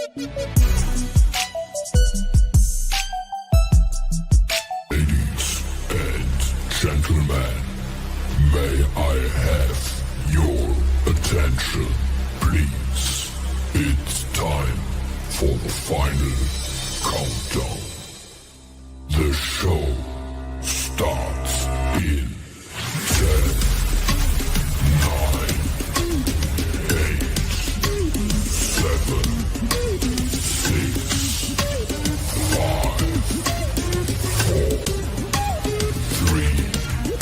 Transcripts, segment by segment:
Ladies and gentlemen, may I have your attention, please? It's time for the final countdown. The show starts in 10, 9, 8, 7, 6, 5, 4, 3, 2,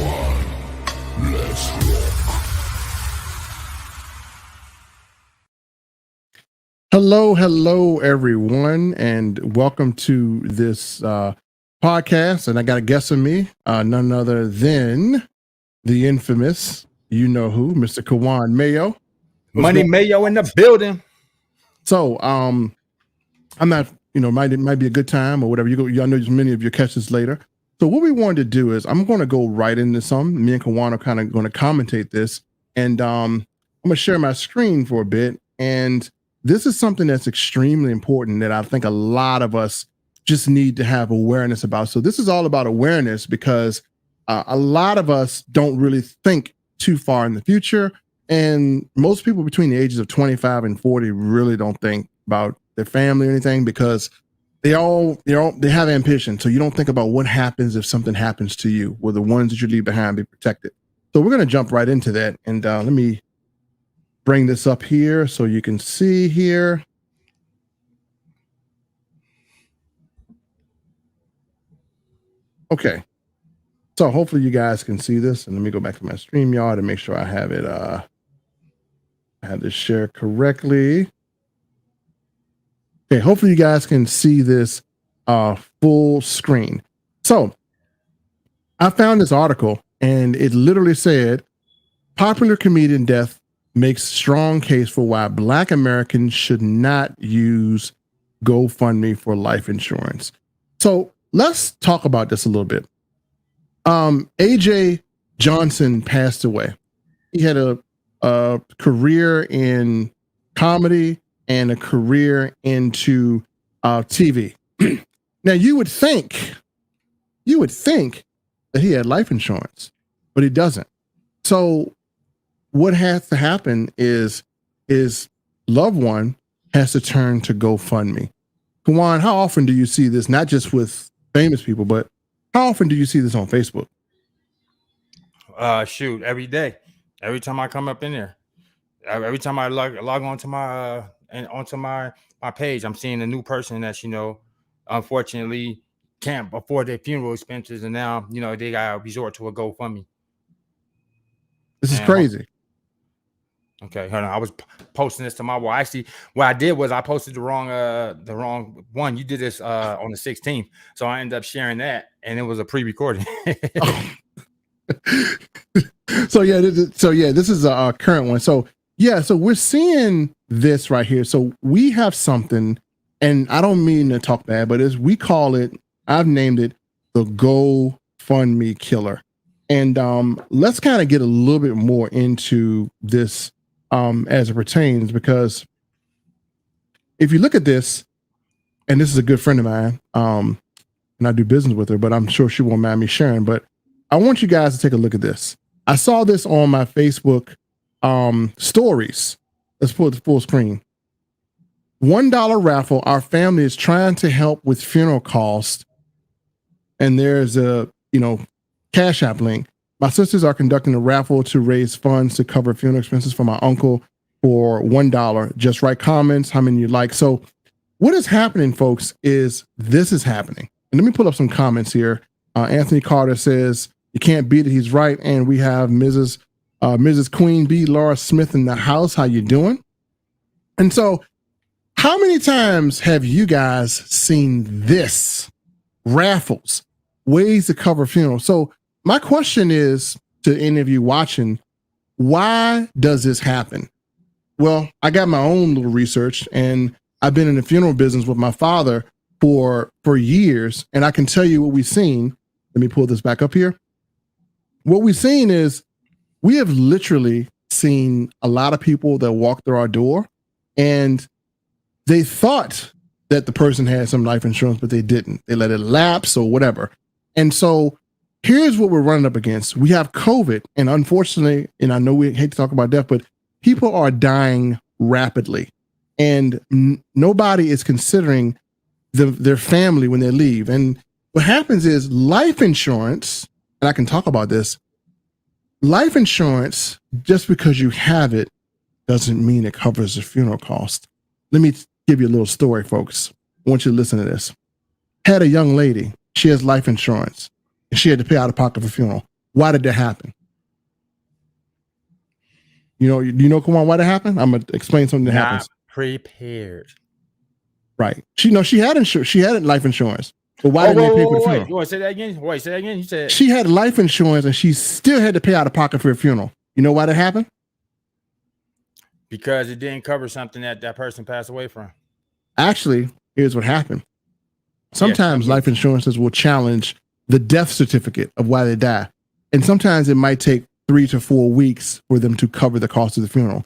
1. Let's rock. Hello, everyone, and welcome to this podcast. And I got a guest with me, none other than the infamous, you know who, Mr. Kawan Mayo. Money Mayo in the building. So, I'm not, might be a good time or whatever. Y'all know many of your catches later. So what we wanted to do is I'm going to go right into some. Me and Kawan are kind of going to commentate this, and I'm going to share my screen for a bit. And this is something that's extremely important that I think a lot of us just need to have awareness about. So this is all about awareness because a lot of us don't really think too far in the future. And most people between the ages of 25 and 40 really don't think about their family or anything because they have ambition. So you don't think about what happens if something happens to you. Will the ones that you leave behind be protected? So we're going to jump right into that. And let me bring this up here so you can see here. Okay. So hopefully you guys can see this. And let me go back to my StreamYard and make sure I have it, I have this shared correctly. Okay, hopefully you guys can see this full screen. So I found this article and it literally said, popular comedian death makes strong case for why Black Americans should not use GoFundMe for life insurance. So let's talk about this a little bit. AJ Johnson passed away. He had a career in comedy and a career into TV. Now you would think that he had life insurance, but he doesn't. So what has to happen is his loved one has to turn to GoFundMe. Kawan, how often do you see this, not just with famous people, but how often do you see this on Facebook? Shoot, every day. Every time I come up in there. Every time I log onto my my page, I'm seeing a new person that, unfortunately can't afford their funeral expenses, and now, they gotta resort to a GoFundMe. This is crazy. Okay, hold on. I was posting this to my wall. Actually, what I did was I posted the wrong one. You did this on the 16th, so I ended up sharing that, and it was a pre-recorded. So this is a current one. So we're seeing this right here. So we have something, and I don't mean to talk bad, but I've named it the GoFundMe killer. And let's kind of get a little bit more into this as it pertains, because if you look at this, and this is a good friend of mine, and I do business with her, but I'm sure she won't mind me sharing, but I want you guys to take a look at this. I saw this on my Facebook stories. Let's pull it to full screen. $1 raffle. Our family is trying to help with funeral costs. And there's a, Cash App link. My sisters are conducting a raffle to raise funds to cover funeral expenses for my uncle for $1. Just write comments, how many you like. So what is happening, folks, is this is happening. And let me pull up some comments here. Anthony Carter says, you can't beat it. He's right. And we have Mrs. Queen Bee, Laura Smith in the house. How you doing? And so how many times have you guys seen this? Raffles, ways to cover funerals. So my question is to any of you watching, why does this happen? Well, I got my own little research, and I've been in the funeral business with my father for years. And I can tell you what we've seen. Let me pull this back up here. What we've seen is we have literally seen a lot of people that walk through our door and they thought that the person had some life insurance, but they didn't. They let it lapse or whatever. And so here's what we're running up against. We have COVID, and unfortunately, and I know we hate to talk about death, but people are dying rapidly, and nobody is considering their family when they leave. And what happens is life insurance, and I can talk about this, life insurance, just because you have it, doesn't mean it covers the funeral cost. Let me give you a little story, folks. I want you to listen to this. Had a young lady, she has life insurance, and she had to pay out of pocket for funeral. Why did that happen? Do you know, Kumar, why that happened? I'm gonna explain something that happens. Prepared. Right. She had insurance. She had life insurance. But why didn't they pay for the funeral? You want to say that again? Wait, say that again. You said she had life insurance and she still had to pay out of pocket for a funeral. You know why that happened? Because it didn't cover something that person passed away from. Actually, here's what happened. Sometimes life insurances will challenge the death certificate of why they die. And sometimes it might take 3 to 4 weeks for them to cover the cost of the funeral.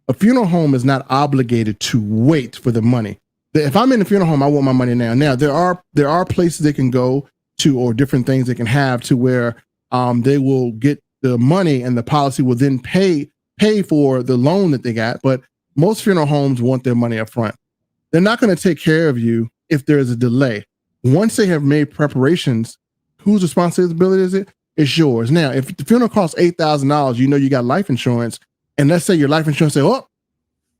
A funeral home is not obligated to wait for the money. If I'm in a funeral home, I want my money now. Now, there are places they can go to or different things they can have to where they will get the money and the policy will then pay for the loan that they got. But most funeral homes want their money up front. They're not going to take care of you if there is a delay. Once they have made preparations, whose responsibility is it? It's yours. Now, if the funeral costs $8,000, you got life insurance, and let's say your life insurance say, oh,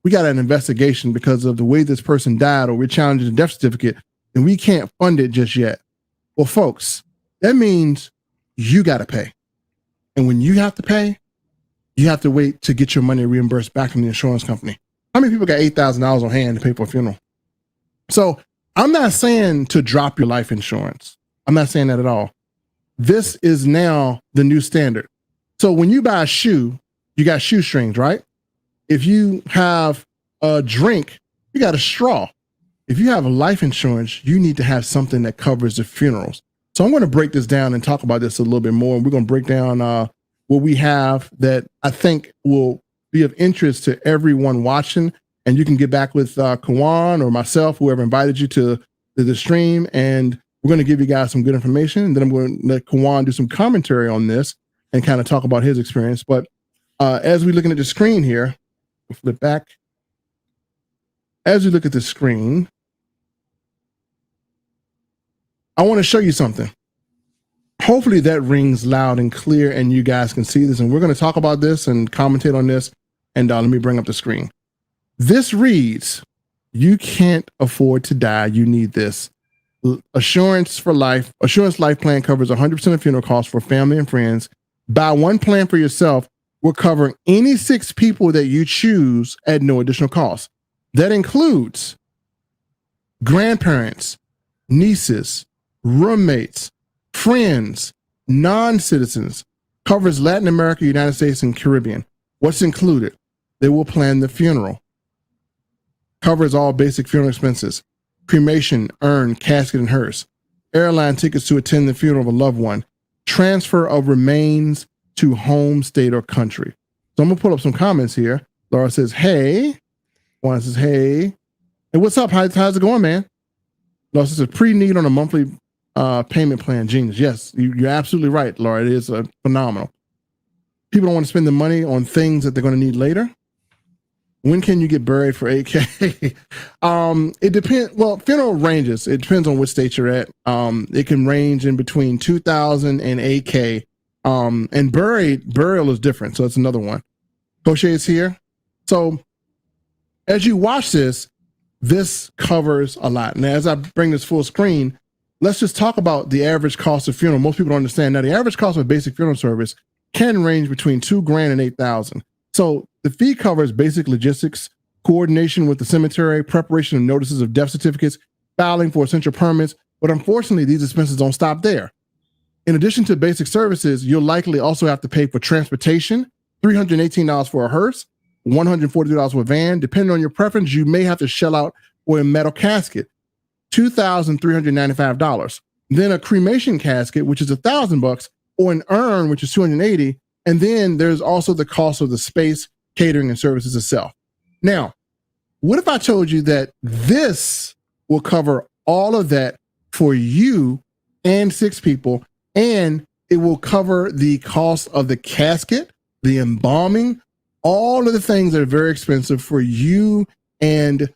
we got an investigation because of the way this person died, or we're challenging the death certificate, and we can't fund it just yet. Well, folks, that means you got to pay. And when you have to pay, you have to wait to get your money reimbursed back from the insurance company. How many people got $8,000 on hand to pay for a funeral? So I'm not saying to drop your life insurance. I'm not saying that at all. This is now the new standard. So when you buy a shoe, you got shoestrings, right? If you have a drink, you got a straw. If you have a life insurance, you need to have something that covers the funerals. So I'm going to break this down and talk about this a little bit more. And we're going to break down what we have that I think will be of interest to everyone watching. And you can get back with Kawan or myself, whoever invited you to the stream. And we're going to give you guys some good information. And then I'm going to let Kawan do some commentary on this and kind of talk about his experience. But as we're looking at the screen here, we'll flip back. As we look at the screen, I want to show you something. Hopefully that rings loud and clear and you guys can see this. And we're going to talk about this and commentate on this. And let me bring up the screen. This reads, you can't afford to die. You need this. Assurance Life Plan covers 100% of funeral costs for family and friends. Buy one plan for yourself. We're covering any 6 people that you choose at no additional cost. That includes grandparents, nieces, roommates, friends, non-citizens, covers Latin America, United States, and Caribbean. What's included? They will plan the funeral. Covers all basic funeral expenses. Cremation, urn, casket, and hearse. Airline tickets to attend the funeral of a loved one. Transfer of remains to home, state, or country. So I'm going to pull up some comments here. Laura says, hey. Juan says, hey. Hey, what's up? How's it going, man? Laura says, pre-need on a monthly payment plan. Genius. Yes, you're absolutely right, Laura. It is phenomenal. People don't want to spend the money on things that they're going to need later. When can you get buried for 8K? It depends. Well, funeral ranges. It depends on which state you're at. It can range in between 2,000 and 8K. And burial is different. So it's another one. Coach is here. So as you watch this covers a lot. Now, as I bring this full screen, let's just talk about the average cost of funeral. Most people don't understand. Now, the average cost of a basic funeral service can range between $2,000 and $8,000. So the fee covers basic logistics, coordination with the cemetery, preparation of notices of death certificates, filing for essential permits. But unfortunately, these expenses don't stop there. In addition to basic services, you'll likely also have to pay for transportation, $318 for a hearse, $142 for a van. Depending on your preference, you may have to shell out for a metal casket, $2,395. Then a cremation casket, which is $1,000, or an urn, which is $280. And then there's also the cost of the space catering and services itself. Now, what if I told you that this will cover all of that for you and 6 people, and it will cover the cost of the casket, the embalming, all of the things that are very expensive for you and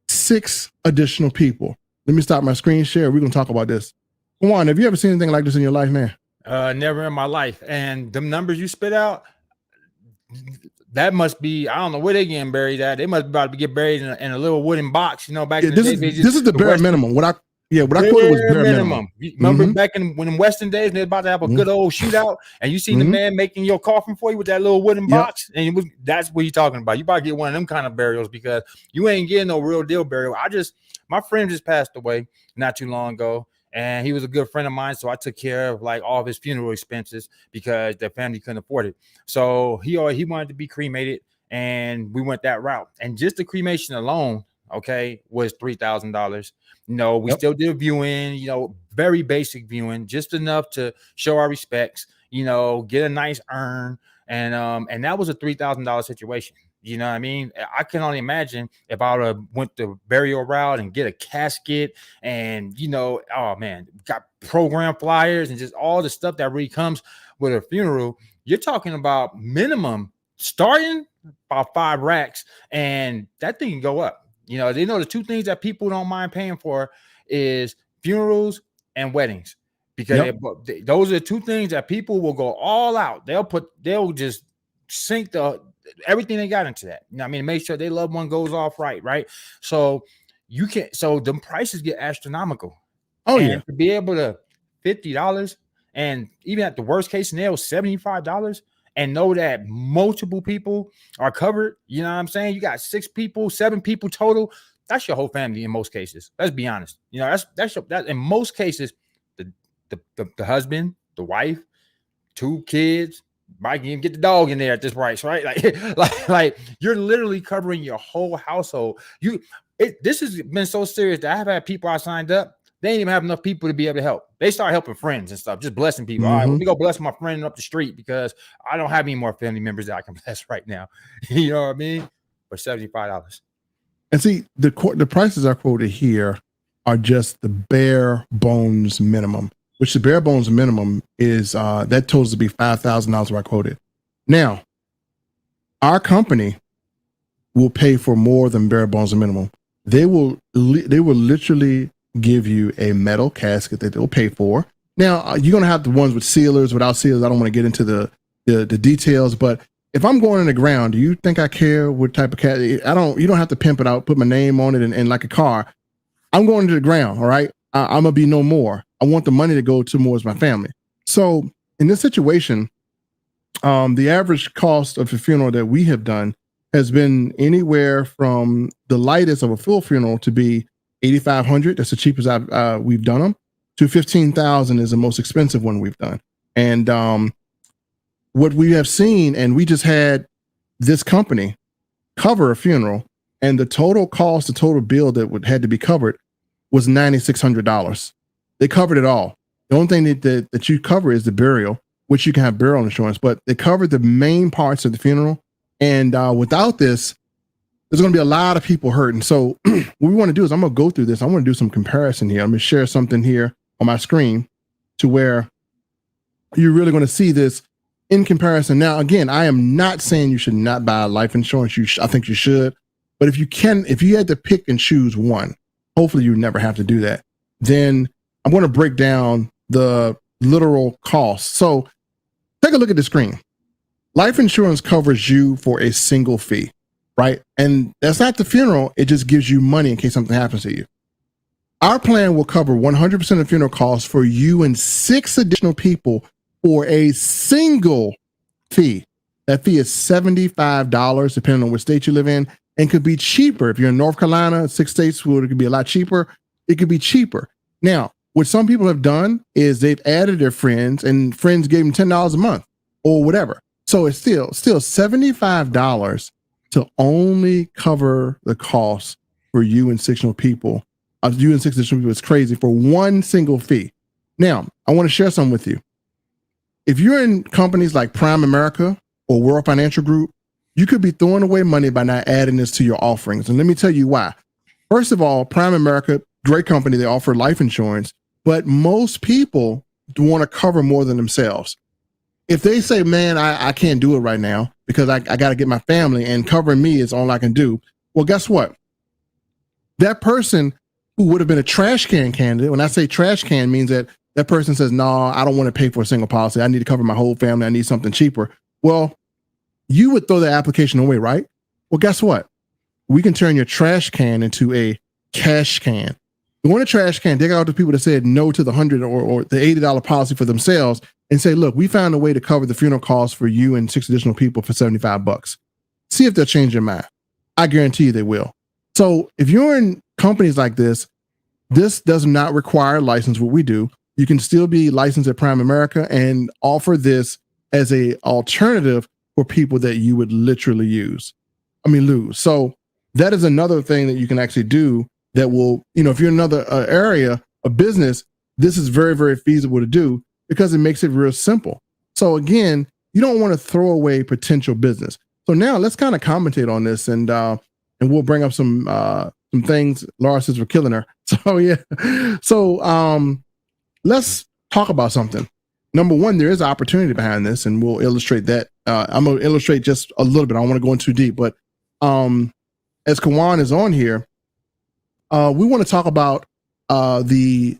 6 additional people? Let me stop my screen share. We're going to talk about this. Juan, have you ever seen anything like this in your life, man? Never in my life. And the numbers you spit out, that must be, I don't know where they getting buried at. They must be about to get buried in a little wooden box, back in the day. This is the bare minimum. What I quoted was bare minimum. Remember back when in Western days, they're about to have a good old shootout, and you seen the man making your coffin for you with that little wooden box, and that's what you're talking about. You about to get one of them kind of burials, because you ain't getting no real deal burial. My friend just passed away not too long ago, and he was a good friend of mine, so I took care of like all of his funeral expenses because the family couldn't afford it. So he wanted to be cremated, and we went that route. And just the cremation alone, was $3,000. We still did viewing, very basic viewing, just enough to show our respects, get a nice urn, and that was a $3,000 situation. You know what I mean? I can only imagine if I would have went the burial route and get a casket and, oh man, got program flyers and just all the stuff that really comes with a funeral. You're talking about minimum starting about 5 racks, and that thing can go up. They know the 2 things that people don't mind paying for is funerals and weddings, because those are the 2 things that people will go all out. They'll just sink everything they got into that. Make sure their loved one goes off right. So the prices get astronomical. Oh, and to be able to $50, and even at the worst case scenario, $75, and know that multiple people are covered. You know what I'm saying? You got 6 people, 7 people total. That's your whole family in most cases. Let's be honest. That in most cases, the husband, the wife, 2 kids, might even get the dog in there at this price, right? Like you're literally covering your whole household. This has been so serious that I have had people I signed up. They ain't even have enough people to be able to help. They start helping friends and stuff, just blessing people. All right, let me go bless my friend up the street because I don't have any more family members that I can bless right now. You know what I mean? For $75. And see, the prices I quoted here are just the bare bones minimum, which the bare bones minimum is that totals to be $5,000 what I quoted. Now, our company will pay for more than bare bones minimum. They will literally give you a metal casket that they'll pay for. Now, you're going to have the ones with sealers, without sealers. I don't want to get into the details, but if I'm going in the ground, do you think I care what type of casket? You don't have to pimp it out, put my name on it and like a car. I'm going to the ground, all right? I'm going to be no more. I want the money to go towards my family. So in this situation, the average cost of a funeral that we have done has been anywhere from the lightest of a full funeral to be $8,500. That's the cheapest we've done them, to $15,000 is the most expensive one we've done. And what we have seen, and we just had this company cover a funeral, and the total cost, the total bill that had to be covered was $9,600. They covered it all. The only thing that you cover is the burial, which you can have burial insurance, but they covered the main parts of the funeral. And without this, there's going to be a lot of people hurting. So what we want to do is I'm going to go through this. I want to do some comparison here. I'm going to share something here on my screen to where you're really going to see this in comparison. Now, again, I am not saying you should not buy life insurance. I think you should. But if you had to pick and choose one, hopefully you never have to do that, then I'm going to break down the literal cost. So take a look at the screen. Life insurance covers you for a single fee, right? And that's not the funeral. It just gives you money in case something happens to you. Our plan will cover 100% of funeral costs for you and 6 additional people for a single fee. That fee is $75, depending on what state you live in, and could be cheaper. If you're in North Carolina, 6 states where it could be a lot cheaper, it could be cheaper. Now, what some people have done is they've added their friends, and friends gave them $10 a month or whatever. So it's still $75 to only cover the cost for you and 6 additional people. You and 6 additional people is crazy for one single fee. Now, I want to share something with you. If you're in companies like Prime America or World Financial Group, you could be throwing away money by not adding this to your offerings. And let me tell you why. First of all, Prime America, great company, they offer life insurance, but most people want to cover more than themselves. If they say, man, I can't do it right now because I got to get my family and covering me is all I can do. Well, guess what? That person who would have been a trash can candidate, when I say trash can, means that that person says, no, I don't want to pay for a single policy. I need to cover my whole family. I need something cheaper. Well, you would throw the application away, right? Well, guess what? We can turn your trash can into a cash can. Go in a trash can, dig out the people that said no to the $100 or the $80 policy for themselves and say, look, we found a way to cover the funeral costs for you and 6 additional people for $75. See if they'll change their mind. I guarantee you they will. So if you're in companies like this does not require a license, what we do. You can still be licensed at Prime America and offer this as a alternative for people that you would literally lose. So that is another thing that you can actually do that will, if you're in another area of business, this is very, very feasible to do because it makes it real simple. So again, you don't want to throw away potential business. So now let's kind of commentate on this and we'll bring up some things. Laura says we're killing her. So yeah. So let's talk about something. Number one, there is opportunity behind this, and we'll illustrate that. I'm going to illustrate just a little bit. I don't want to go in too deep, but as Kawan is on here, we want to talk about the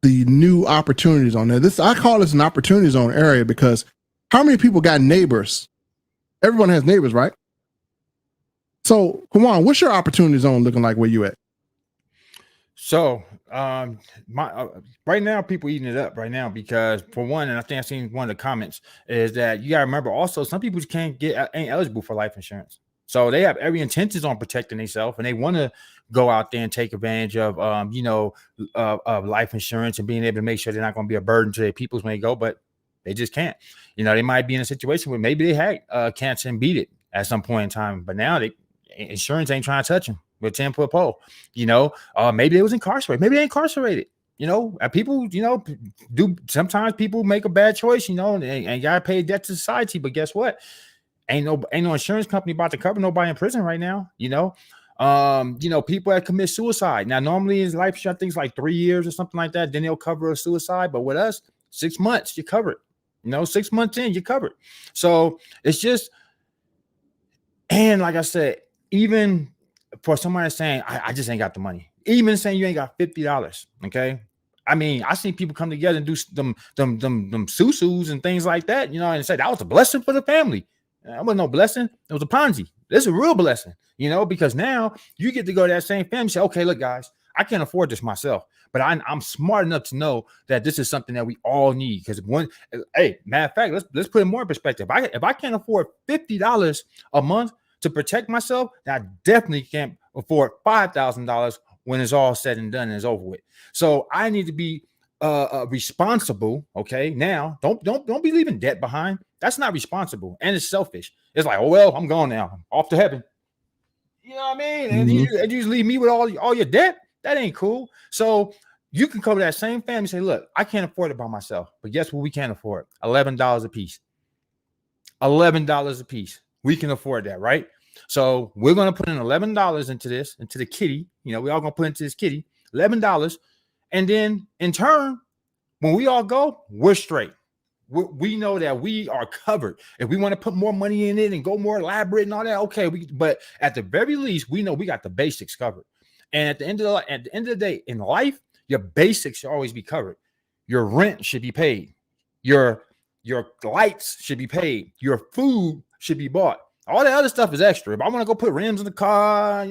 new opportunities on there. I call this an opportunity zone area because how many people got neighbors? Everyone has neighbors, right? So, Kawan, what's your opportunity zone looking like where you at? So, right now, people eating it up right now because, for one, and I think I've seen one of the comments is that you got to remember also some people ain't eligible for life insurance. So they have every intentions on protecting themselves, and they want to go out there and take advantage of, of life insurance and being able to make sure they're not going to be a burden to their peoples when they go, but they just can't. They might be in a situation where maybe they had cancer and beat it at some point in time, but now insurance ain't trying to touch them with 10-foot pole. Maybe they was incarcerated. Maybe they incarcerated. People, sometimes people make a bad choice, and gotta pay debt to society. But guess what? Ain't no insurance company about to cover nobody in prison right now. People that commit suicide. Now, normally in life insurance, things like 3 years or something like that, then they'll cover a suicide. But with us, 6 months, you're covered. 6 months in, you're covered. So it's just, and like I said, even for somebody saying, I just ain't got the money, even saying you ain't got $50. Okay. I seen people come together and do them susus and things like that, and say that was a blessing for the family. That wasn't no blessing. It was a Ponzi. This is a real blessing, because now you get to go to that same family and say, okay, look, guys, I can't afford this myself, but I'm smart enough to know that this is something that we all need. Because matter of fact, let's put it more in perspective. If I can't afford $50 a month to protect myself, I definitely can't afford $5,000 when it's all said and done and it's over with. So I need to be responsible. Okay, now don't be leaving debt behind. That's not responsible, and it's selfish. It's like, oh well, I'm gone now, I'm off to heaven. You know what I mean? And you just leave me with all your debt. That ain't cool. So you can come to that same family and say, look, I can't afford it by myself, but guess what? We can't afford $11 a piece. $11 a piece. We can afford that, right? So we're going to put in $11 into the kitty. We all going to put into this kitty $11. And then in turn, when we all go, we're straight. We know that we are covered. If we want to put more money in it and go more elaborate and all that, okay. But at the very least, we know we got the basics covered. And at the end of the day in life, your basics should always be covered. Your rent should be paid. Your lights should be paid. Your food should be bought. All that other stuff is extra. If I want to go put rims in the car,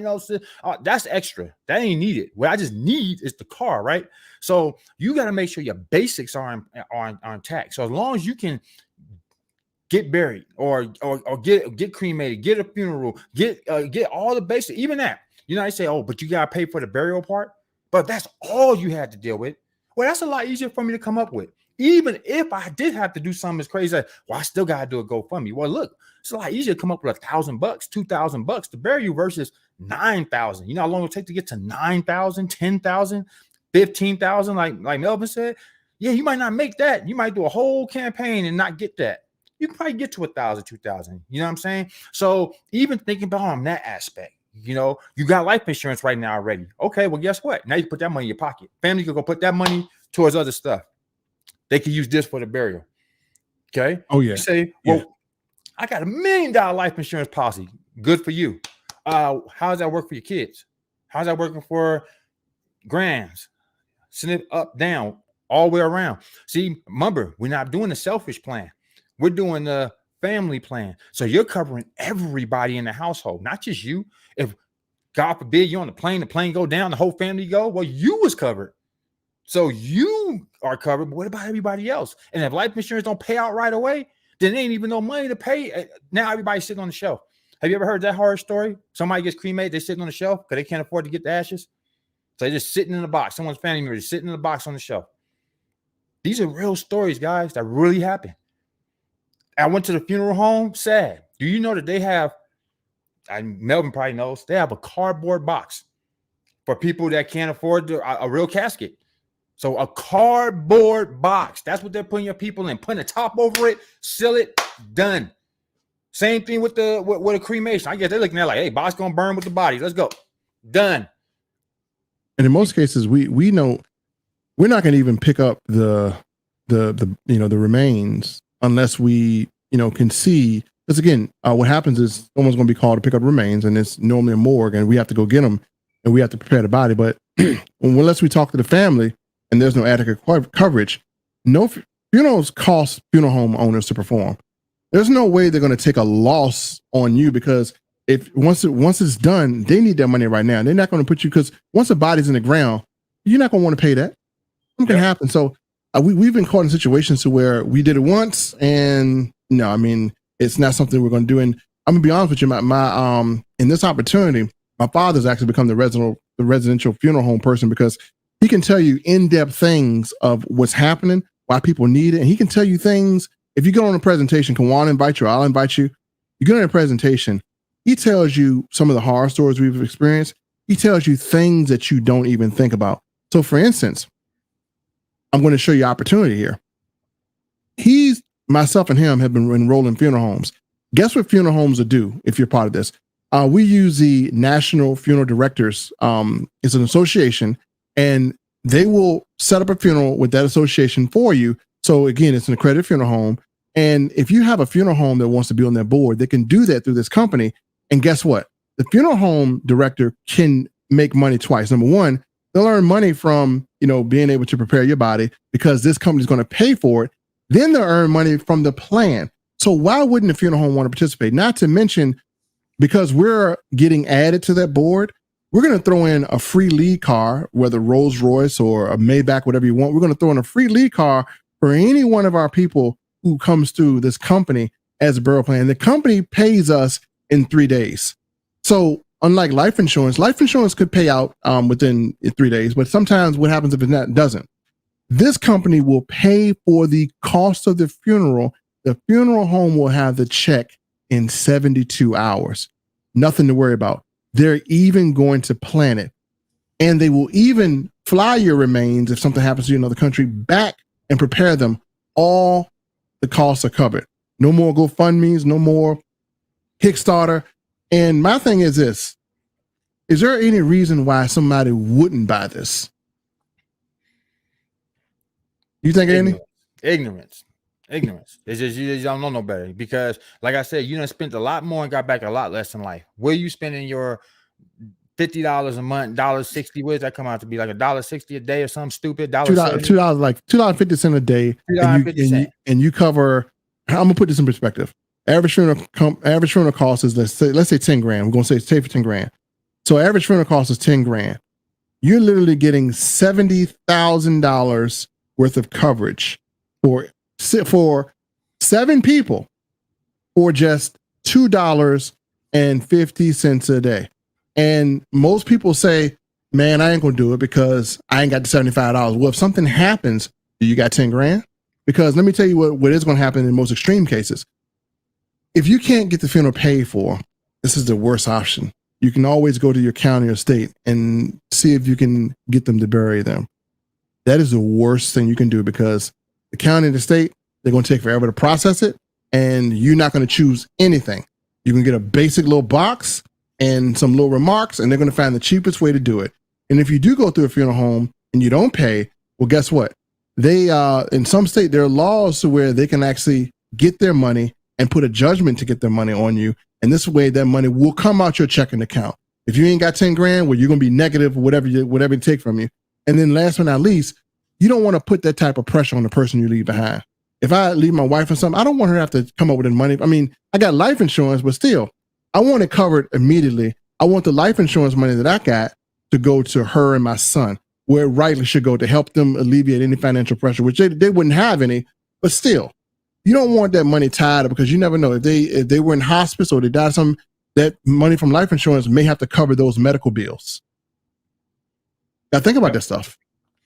that's extra. That ain't needed. What I just need is the car, right? So you got to make sure your basics are intact. So as long as you can get buried or get cremated, get a funeral, get all the basics, even that. They say, oh, but you got to pay for the burial part. But that's all you had to deal with. Well, that's a lot easier for me to come up with. Even if I did have to do something as crazy, I still got to do a GoFundMe. Well, look, it's a lot easier to come up with $1,000, $2,000 to bury you versus $9,000. You know how long it take to get to $9,000, $10,000, $15,000, like Melvin said? Yeah, you might not make that. You might do a whole campaign and not get that. you can probably get to 1,000, 2,000. You know what I'm saying? So even thinking about on that aspect, you know, you got life insurance right now already. Okay, well, guess what? Now you put that money in your pocket. Family can go put that money towards other stuff. They can use this for the burial. Okay. Oh yeah. You say, well, I got $1 million life insurance policy. Good for you. How does that work for your kids? How's that working for grands? Snip up, down, all the way around. See, remember, we're not doing the selfish plan. We're doing the family plan. So you're covering everybody in the household, not just you. If God forbid you're on the plane go down, the whole family go, well, you was covered. So you are covered, but what about everybody else? And if life insurance don't pay out right away, then there ain't even no money to pay. Now everybody's sitting on the shelf. Have you ever heard that horror story? Somebody gets cremated, they're sitting on the shelf because they can't afford to get the ashes. So they're just sitting in the box. Someone's family member is sitting in the box on the shelf. These are real stories, guys, that really happen. I went to the funeral home, sad. Do you know that they have, Melvin probably knows, they have a cardboard box for people that can't afford a real casket. So a cardboard box, that's what they're putting your people in, putting a top over it, seal it, done. Same thing with a cremation. I guess they're looking at like, hey, box gonna burn with the bodies. Let's go. Done. And in most cases, we know we're not going to even pick up the remains unless we can see. Because again, what happens is someone's going to be called to pick up remains, and it's normally a morgue, and we have to go get them, and we have to prepare the body. But unless we talk to the family and there's no adequate coverage, no funerals cost funeral home owners to perform. There's no way they're going to take a loss on you, because if once it's done, they need their money right now. They're not going to put you, because once a body's in the ground, you're not going to want to pay that. Something can happen. So we've been caught in situations to where we did it once, and no, I mean, it's not something we're going to do. And I'm gonna be honest with you, my in this opportunity, my father's actually become the residential funeral home person, because he can tell you in-depth things of what's happening, why people need it, and he can tell you things. If you go on a presentation, Kawan invite you, I'll invite you. You go on a presentation, he tells you some of the horror stories we've experienced. He tells you things that you don't even think about. So for instance, I'm going to show you opportunity here. Myself and him have been enrolled in funeral homes. Guess what funeral homes will do if you're part of this? We use the National Funeral Directors. It's an association, and they will set up a funeral with that association for you. So again, it's an accredited funeral home. And if you have a funeral home that wants to be on their board, they can do that through this company. And guess what? The funeral home director can make money twice. Number one, they'll earn money from, being able to prepare your body, because this company is going to pay for it. Then they'll earn money from the plan. So why wouldn't the funeral home want to participate? Not to mention, because we're getting added to that board, we're going to throw in a free lead car, whether Rolls Royce or a Maybach, whatever you want. We're going to throw in a free lead car for any one of our people who comes through this company as a burial plan. The company pays us in 3 days. So unlike life insurance could pay out within 3 days, but sometimes what happens if it doesn't? This company will pay for the cost of the funeral. The funeral home will have the check in 72 hours. Nothing to worry about. They're even going to plan it. And they will even fly your remains, if something happens to you in another country, back and prepare them. All the costs are covered. No more GoFundMes, no more Kickstarter. And my thing is this: is there any reason why somebody wouldn't buy this? You think, Andy? Ignorance. It's just you don't know no better, because like I said, you done spent a lot more and got back a lot less in life. Where you spending your $50 a month, $1.60? Where does that come out to be? Like $1.60 a day or something stupid? $2, like $2.50 a day. And you cover. I'm gonna put this in perspective. Average funeral cost is let's say 10 grand. We're gonna say for 10 grand. So average funeral cost is 10 grand. You're literally getting $70,000 worth of coverage for 7 people, or just $2.50 a day. And most people say, man, I ain't gonna do it because I ain't got the $75. Well, if something happens, do you got 10 grand? Because let me tell you what is gonna happen in most extreme cases. If you can't get the funeral paid for, this is the worst option. You can always go to your county or state and see if you can get them to bury them. That is the worst thing you can do, because the county and the state, they're going to take forever to process it. and you're not going to choose anything. You can get a basic little box and some little remarks, and they're going to find the cheapest way to do it. And if you do go through a funeral home and you don't pay, well, guess what? They in some state, there are laws to where they can actually get their money and put a judgment to get their money on you. And this way, that money will come out your checking account. If you ain't got 10 grand, well, you're going to be negative or whatever you take from you. And then last but not least, you don't want to put that type of pressure on the person you leave behind. If I leave my wife or something, I don't want her to have to come up with the money. I mean, I got life insurance, but still, I want it covered immediately. I want the life insurance money that I got to go to her and my son, where it rightly should go, to help them alleviate any financial pressure, which they wouldn't have any, but still, you don't want that money tied up, because you never know if they were in hospice or they died something, that money from life insurance may have to cover those medical bills. Now think about this stuff.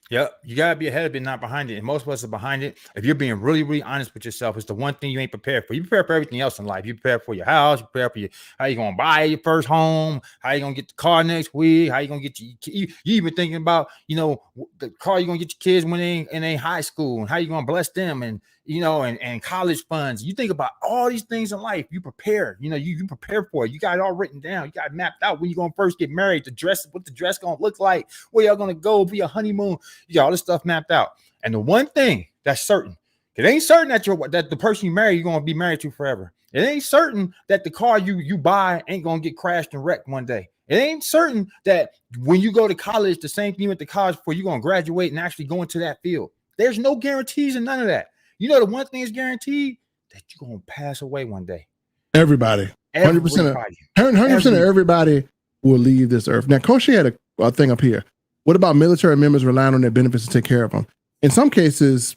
Yeah, you gotta be ahead of it, not behind it. And most of us are behind it. If you're being really, really honest with yourself, it's the one thing you ain't prepared for. You prepare for everything else in life. You prepare for your house. You prepare for how you gonna buy your first home. How you gonna get the car next week? How you gonna get you even thinking about the car you gonna get your kids when they in high school, and how you gonna bless them, and and college funds. You think about all these things in life. You prepare. You prepare for it. You got it all written down. You got it mapped out. When you gonna first get married, what the dress gonna look like, where y'all gonna go for your honeymoon. You got all this stuff mapped out. And the one thing that's certain, it ain't certain that the person you marry, you're gonna be married to forever. It ain't certain that the car you buy ain't gonna get crashed and wrecked one day. It ain't certain that when you go to college, the same thing you went to college for, you're gonna graduate and actually go into that field. There's no guarantees in none of that. The one thing is guaranteed, that you're gonna pass away one day. Everybody. 100% of everybody will leave this earth. Now, Coach had a thing up here. What about military members relying on their benefits to take care of them? In some cases,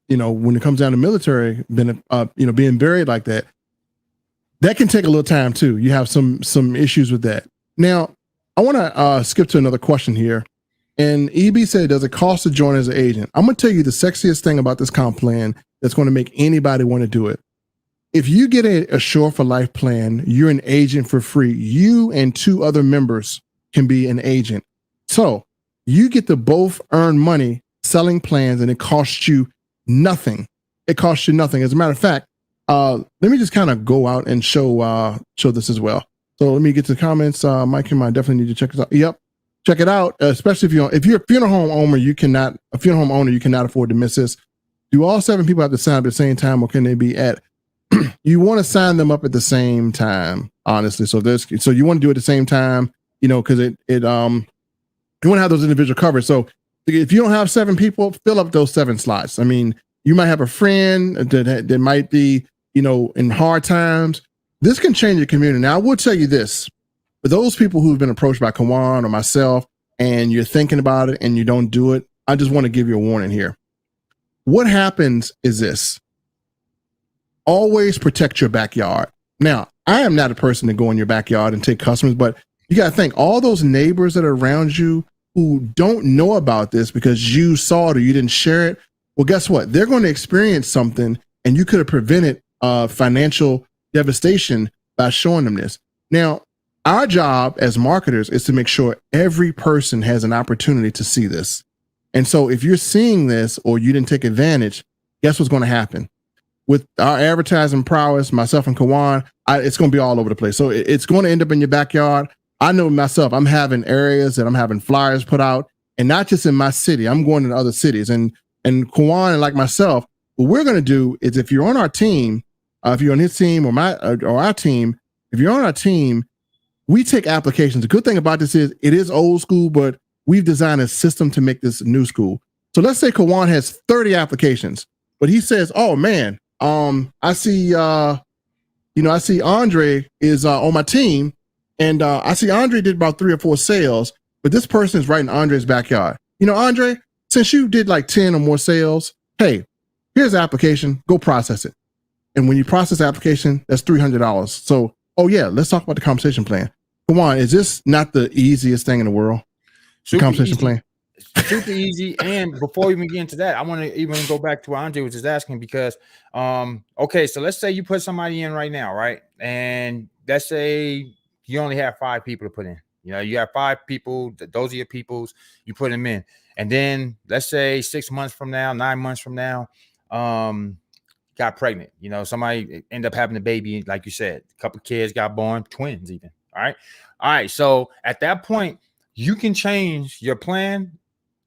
when it comes down to military, being buried like that, that can take a little time too. You have some issues with that. Now, I want to skip to another question here. And EB said, does it cost to join as an agent? I'm going to tell you the sexiest thing about this comp plan that's going to make anybody want to do it. If you get a Shore for Life plan, you're an agent for free. You and 2 other members can be an agent. So you get to both earn money selling plans, and it costs you nothing. It costs you nothing. As a matter of fact, let me just kind of go out and show this as well. So let me get to the comments. Mike and I definitely need to check this out. Yep. Check it out, especially if you're a funeral home owner, you cannot afford to miss this. Do all 7 people have to sign up at the same time, or can they be at? You want to sign them up at the same time, honestly. So you want to do it at the same time, because you want to have those individual coverage. So if you don't have 7 people, fill up those 7 slots. I mean, you might have a friend that might be, in hard times. This can change your community. Now, I will tell you this. For those people who've been approached by Kawan or myself, and you're thinking about it and you don't do it, I just want to give you a warning here. What happens is this. Always protect your backyard. Now, I am not a person to go in your backyard and take customers, but you got to think, all those neighbors that are around you who don't know about this because you saw it or you didn't share it, well, guess what? They're going to experience something, and you could have prevented financial devastation by showing them this. Now, our job as marketers is to make sure every person has an opportunity to see this. And so if you're seeing this or you didn't take advantage, guess what's going to happen? With our advertising prowess, myself and Kawan, it's going to be all over the place. So it's going to end up in your backyard. I know myself, I'm having areas that I'm having flyers put out, and not just in my city. I'm going to other cities. And Kawan, and like myself, what we're going to do is, if you're on our team, if you're on his team or our team, if you're on our team, we take applications. The good thing about this is it is old school, but we've designed a system to make this new school. So let's say Kawan has 30 applications, but he says, oh man, I see Andre is on my team, and I see Andre did about 3 or 4 sales, but this person is right in Andre's backyard. Andre, since you did like 10 or more sales, hey, here's the application, go process it. And when you process the application, that's $300. So, oh yeah, let's talk about the compensation plan. Come on, is this not the easiest thing in the world? The compensation plan? Super easy. And before we even get into that, I want to even go back to what Andre was just asking, because okay, so let's say you put somebody in right now, right? And let's say you only have 5 people to put in. You have 5 people, those are your peoples, you put them in. And then let's say 6 months from now, 9 months from now, got pregnant. You know, somebody ended up having a baby, like you said, a couple kids got born, twins even. All right. So at that point, you can change your plan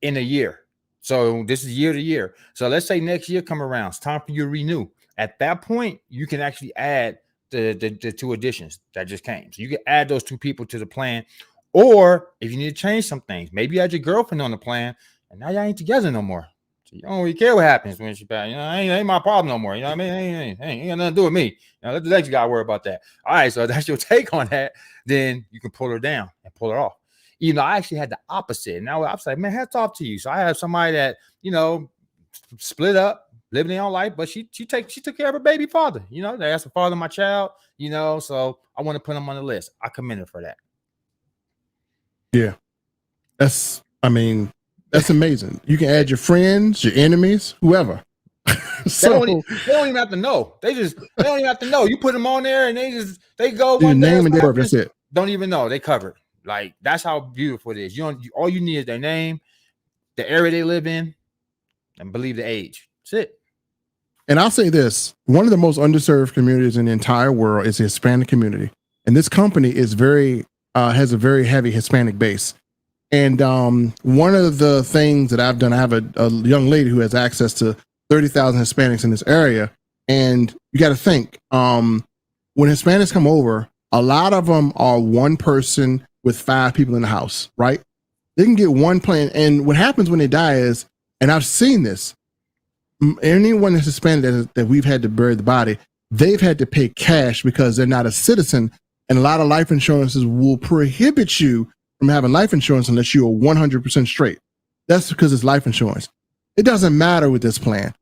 in a year. So this is year to year. So let's say next year come around, it's time for you to renew. At that point, you can actually add the 2 additions that just came. So you can add those 2 people to the plan. Or if you need to change some things, maybe you had your girlfriend on the plan and now y'all ain't together no more. So you don't really care what happens when she passed. You know, ain't my problem no more. You know what I mean? Ain't got nothing to do with me. You know, let the next guy worry about that. All right, so that's your take on that. Then you can pull her down and pull her off. You know, I actually had the opposite. Now I was like, man, hats off to you. So I have somebody that, you know, split up, living their own life, but she took care of her baby father. You know, that's the father of my child. You know, so I want to put him on the list. I commend her for that. Yeah, that's amazing. You can add your friends, your enemies, whoever. So they don't even have to know. They don't even have to know. You put them on there and they go one name and birth. That's it. Don't even know. They covered. Like, that's how beautiful it is. All you need is their name, the area they live in, and believe the age. That's it. And I'll say this: one of the most underserved communities in the entire world is the Hispanic community, and this company is has a very heavy Hispanic base. And one of the things that I've done, I have a young lady who has access to 30,000 Hispanics in this area, and you got to think when Hispanics come over, a lot of them are one person with 5 people in the house, right? They can get one plan. And what happens when they die is, and I've seen this, anyone that's Hispanic that we've had to bury the body, they've had to pay cash because they're not a citizen. And a lot of life insurances will prohibit you from having life insurance unless you are 100% straight. That's because it's life insurance. It doesn't matter with this plan.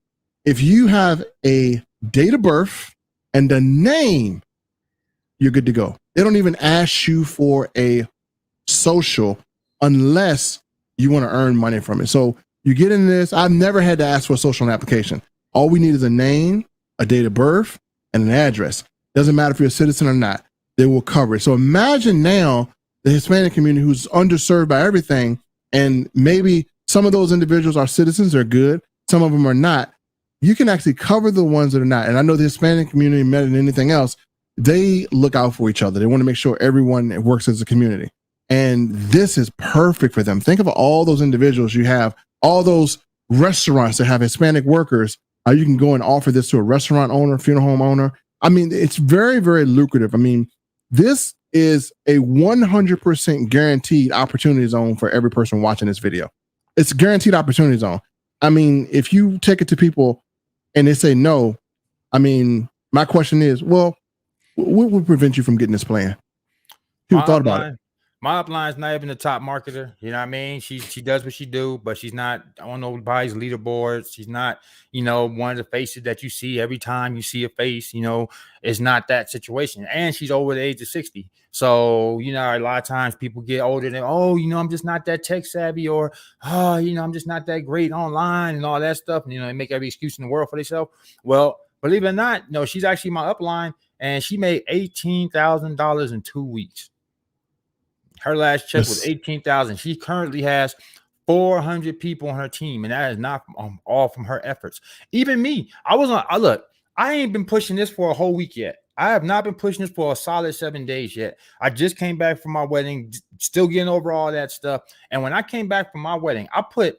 If you have a date of birth and a name, you're good to go. They don't even ask you for a social unless you want to earn money from it. So you get in this. I've never had to ask for a social on application. All we need is a name, a date of birth, and an address. Doesn't matter if you're a citizen or not. They will cover it. So imagine now the Hispanic community who's underserved by everything, and maybe some of those individuals are citizens, they're good, some of them are not. You can actually cover the ones that are not. And I know the Hispanic community, more than anything else, they look out for each other. They want to make sure everyone works as a community. And this is perfect for them. Think of all those individuals you have, all those restaurants that have Hispanic workers. You can go and offer this to a restaurant owner, funeral home owner. I mean, it's very, very lucrative. I mean, this is a 100% guaranteed opportunity zone for every person watching this video. It's a guaranteed opportunity zone. I mean, if you take it to people and they say no, I mean, my question is, well, what would prevent you from getting this plan? People thought about it. My upline is not even the top marketer. You know what I mean? She does what she do, but she's not on nobody's leaderboard. She's not, you know, one of the faces that you see every time you see a face. You know, it's not that situation. And she's over the age of 60. So, you know, a lot of times people get older and, oh, you know, I'm just not that tech savvy, or, oh, you know, I'm just not that great online and all that stuff. And, you know, they make every excuse in the world for themselves. Well, believe it or not, no, she's actually my upline, and she made $18,000 in 2 weeks. Her last check was $18,000. She currently has 400 people on her team, and that is not all from her efforts. Even me, I ain't been pushing this for a whole week yet. I have not been pushing this for a solid 7 days yet. I just came back from my wedding, still getting over all that stuff. And when I came back from my wedding, I put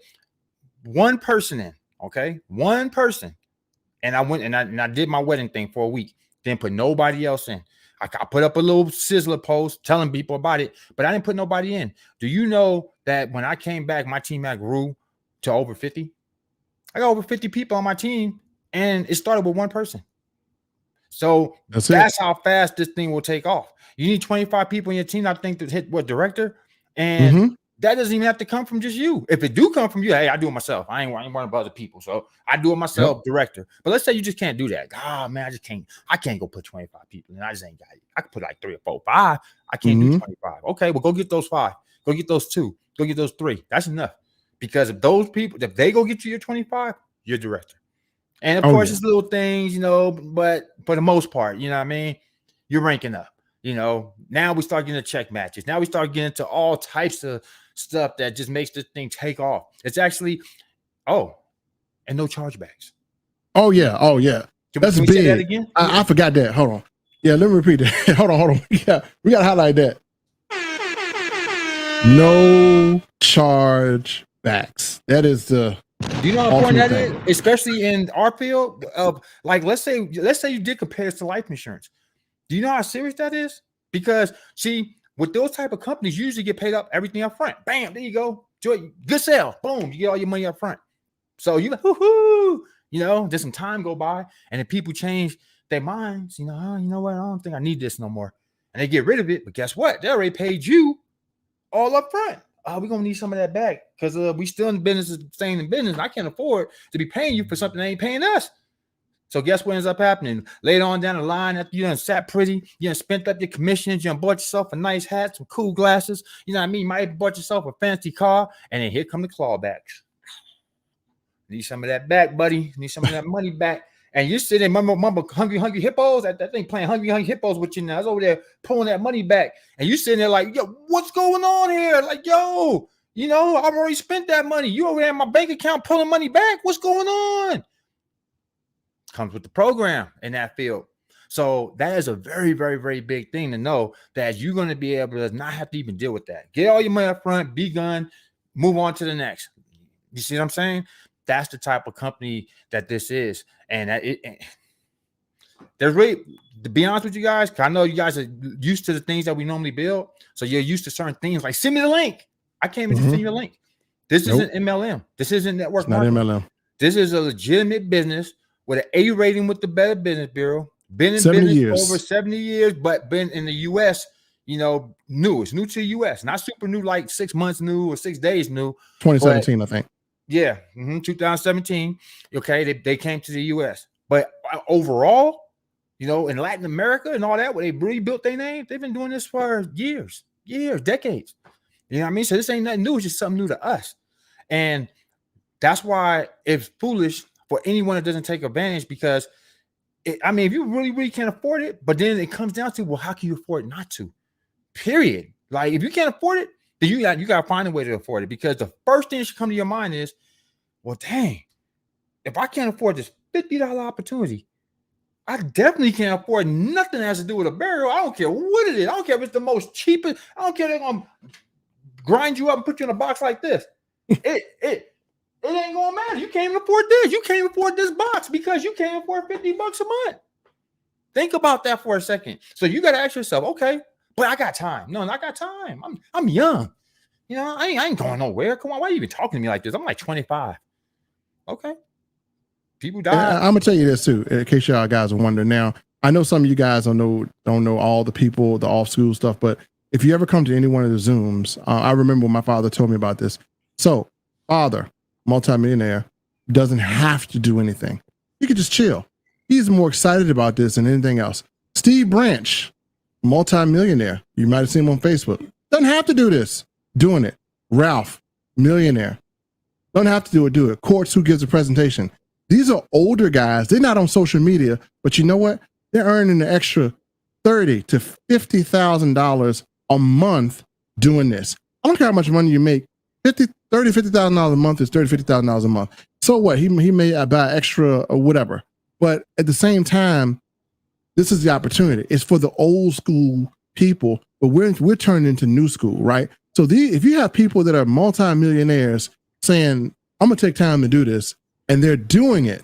one person in, okay? One person. And I went and I did my wedding thing for a week. Didn't put nobody else in. I put up a little sizzler post telling people about it, but I didn't put nobody in. Do you know that when I came back, my team had grew to over 50? I got over 50 people on my team, and it started with one person. So that's how fast this thing will take off. You need 25 people in your team, I think, to hit what director, and that doesn't even have to come from just you. If it do come from you, hey, I do it myself. I ain't worrying about other people, so I do it myself, director. But let's say you just can't do that. Oh man, I can't go put 25 people in. I just ain't got it. I could put like 3 or 4, 5. I can't do 25. Okay, well, go get those 5. Go get those 2. Go get those 3. That's enough. Because if those people, if they go get you your 25, you're director. And of course, it's little things, you know, but for the most part, you know what I mean? You're ranking up. You know, now we start getting to check matches. Now we start getting to all types of stuff that just makes this thing take off. It's actually, and no chargebacks. Oh yeah. That's Can we say that big. again? I forgot that. Hold on. Yeah, let me repeat that. hold on. Yeah, we gotta highlight that. No charge backs. That is the Do you know how important that ultimate is? Especially in our field of like, let's say you did compare this to life insurance. Do you know how serious that is? Because see, with those type of companies, you usually get paid up everything up front. Bam, there you go. Good sale. Boom, you get all your money up front. So you like, whoo, you know, there's some time go by, and if people change their minds, you know, oh, you know what? I don't think I need this no more, and they get rid of it. But guess what? They already paid you all up front. We're gonna need some of that back because we still in business, staying in business. I can't afford to be paying you for something they ain't paying us. So guess what ends up happening? Later on down the line, after you done sat pretty, you done spent up your commissions, you done bought yourself a nice hat, some cool glasses, you know what I mean? You might have bought yourself a fancy car, and then here come the clawbacks. Need some of that back, buddy. Need some of that money back. And you sit there, mumble, hungry hippos. That thing playing hungry hippos with you now. It's over there pulling that money back. And you sitting there like, yo, what's going on here? Like, yo, you know, I've already spent that money. You over there in my bank account pulling money back. What's going on? Comes with the program in that field. So that is a very, very, very big thing to know that you're going to be able to not have to even deal with that. Get all your money up front, be gone, move on to the next. You see what I'm saying? That's the type of company that this is. And there's really, to be honest with you guys, I know you guys are used to the things that we normally build. So you're used to certain things like send me the link. I can't even send you a link. This isn't MLM. This isn't network marketing. Not MLM. This is a legitimate business with an A rating with the Better Business Bureau. Been in business over 70 years, but been in the U.S., you know, new. It's new to the U.S. Not super new, like 6 months new or 6 days new. 2017, I think. Yeah, 2017. Okay, they came to the U.S. But overall, you know, in Latin America and all that, where they really built their name, they've been doing this for years, decades. You know what I mean? So this ain't nothing new. It's just something new to us. And that's why it's foolish for anyone that doesn't take advantage because, if you really, really can't afford it, but then it comes down to, well, how can you afford not to? Period. Like, if you can't afford it, then you got to find a way to afford it because the first thing that should come to your mind is, well, dang, if I can't afford this $50 opportunity, I definitely can't afford nothing that has to do with a burial. I don't care what it is. I don't care if it's the most cheapest. I don't care if they're going to grind you up and put you in a box like this. It ain't gonna matter. You can't even afford this. You can't even afford this box because you can't afford $50 a month. Think about that for a second. So you got to ask yourself, okay, but I got time. No, I got time. I'm young. You know, I ain't going nowhere. Come on, why are you even talking to me like this? I'm like 25. Okay. People die. I'm gonna tell you this too, in case y'all guys are wondering. Now, I know some of you guys don't know all the people, the off school stuff, but if you ever come to any one of the Zooms, I remember when my father told me about this. So, father, multimillionaire, doesn't have to do anything. He could just chill. He's more excited about this than anything else. Steve Branch, multimillionaire. You might have seen him on Facebook. Doesn't have to do this. Doing it. Ralph, millionaire. Don't have to do it. Quartz, who gives a presentation. These are older guys. They're not on social media, but you know what? They're earning an extra $30,000 to $50,000 a month doing this. I don't care how much money you make. $50,000 a month is $50,000 a month. So what? He may buy extra or whatever. But at the same time, this is the opportunity. It's for the old school people, but we're turning into new school, right? So if you have people that are multimillionaires saying, I'm gonna take time to do this, and they're doing it,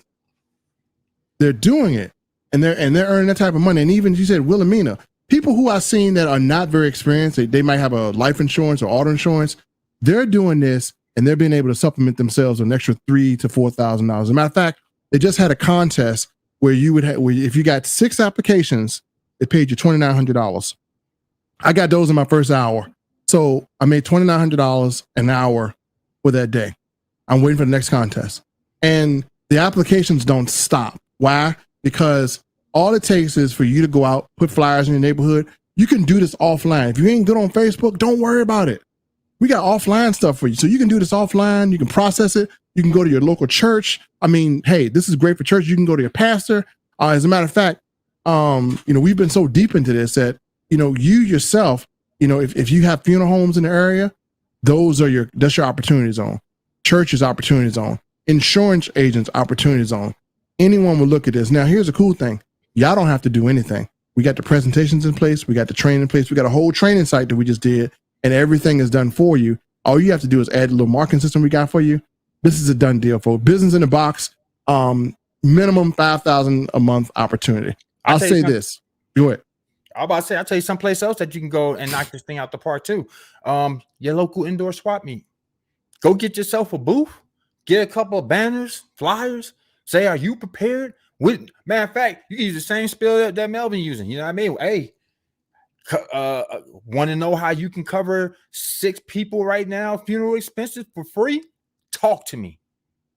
and they're earning that type of money. And even you said Wilhelmina, people who I've seen that are not very experienced, they might have a life insurance or auto insurance. They're doing this and they're being able to supplement themselves with an extra $3,000 to $4,000. As a matter of fact, they just had a contest where if you got 6 applications, it paid you $2,900. I got those in my first hour. So I made $2,900 an hour for that day. I'm waiting for the next contest. And the applications don't stop. Why? Because all it takes is for you to go out, put flyers in your neighborhood. You can do this offline. If you ain't good on Facebook, don't worry about it. We got offline stuff for you. So you can do this offline. You can process it. You can go to your local church. I mean, hey, this is great for church. You can go to your pastor. As a matter of fact, we've been so deep into this that, you yourself, if you have funeral homes in the area, that's your opportunity zone. Churches, opportunity zone. Insurance agents, opportunity zone. anyone would look at this. Now, here's the cool thing. Y'all don't have to do anything. We got the presentations in place. We got the training in place. We got a whole training site that we just did, and everything is done for you. All you have to do is add a little marketing system we got for you. This is a done deal for business in the box. Minimum 5,000 a month opportunity. I'll say this. Go ahead. I'm about to say, I'll tell you someplace else that you can go and knock this thing out the park too. Your local indoor swap meet. Go get yourself a booth. Get a couple of banners, flyers. Say, are you prepared? Matter of fact, you can use the same spiel that Melvin using. You know what I mean? Hey, want to know how you can cover 6 people right now, funeral expenses for free? Talk to me.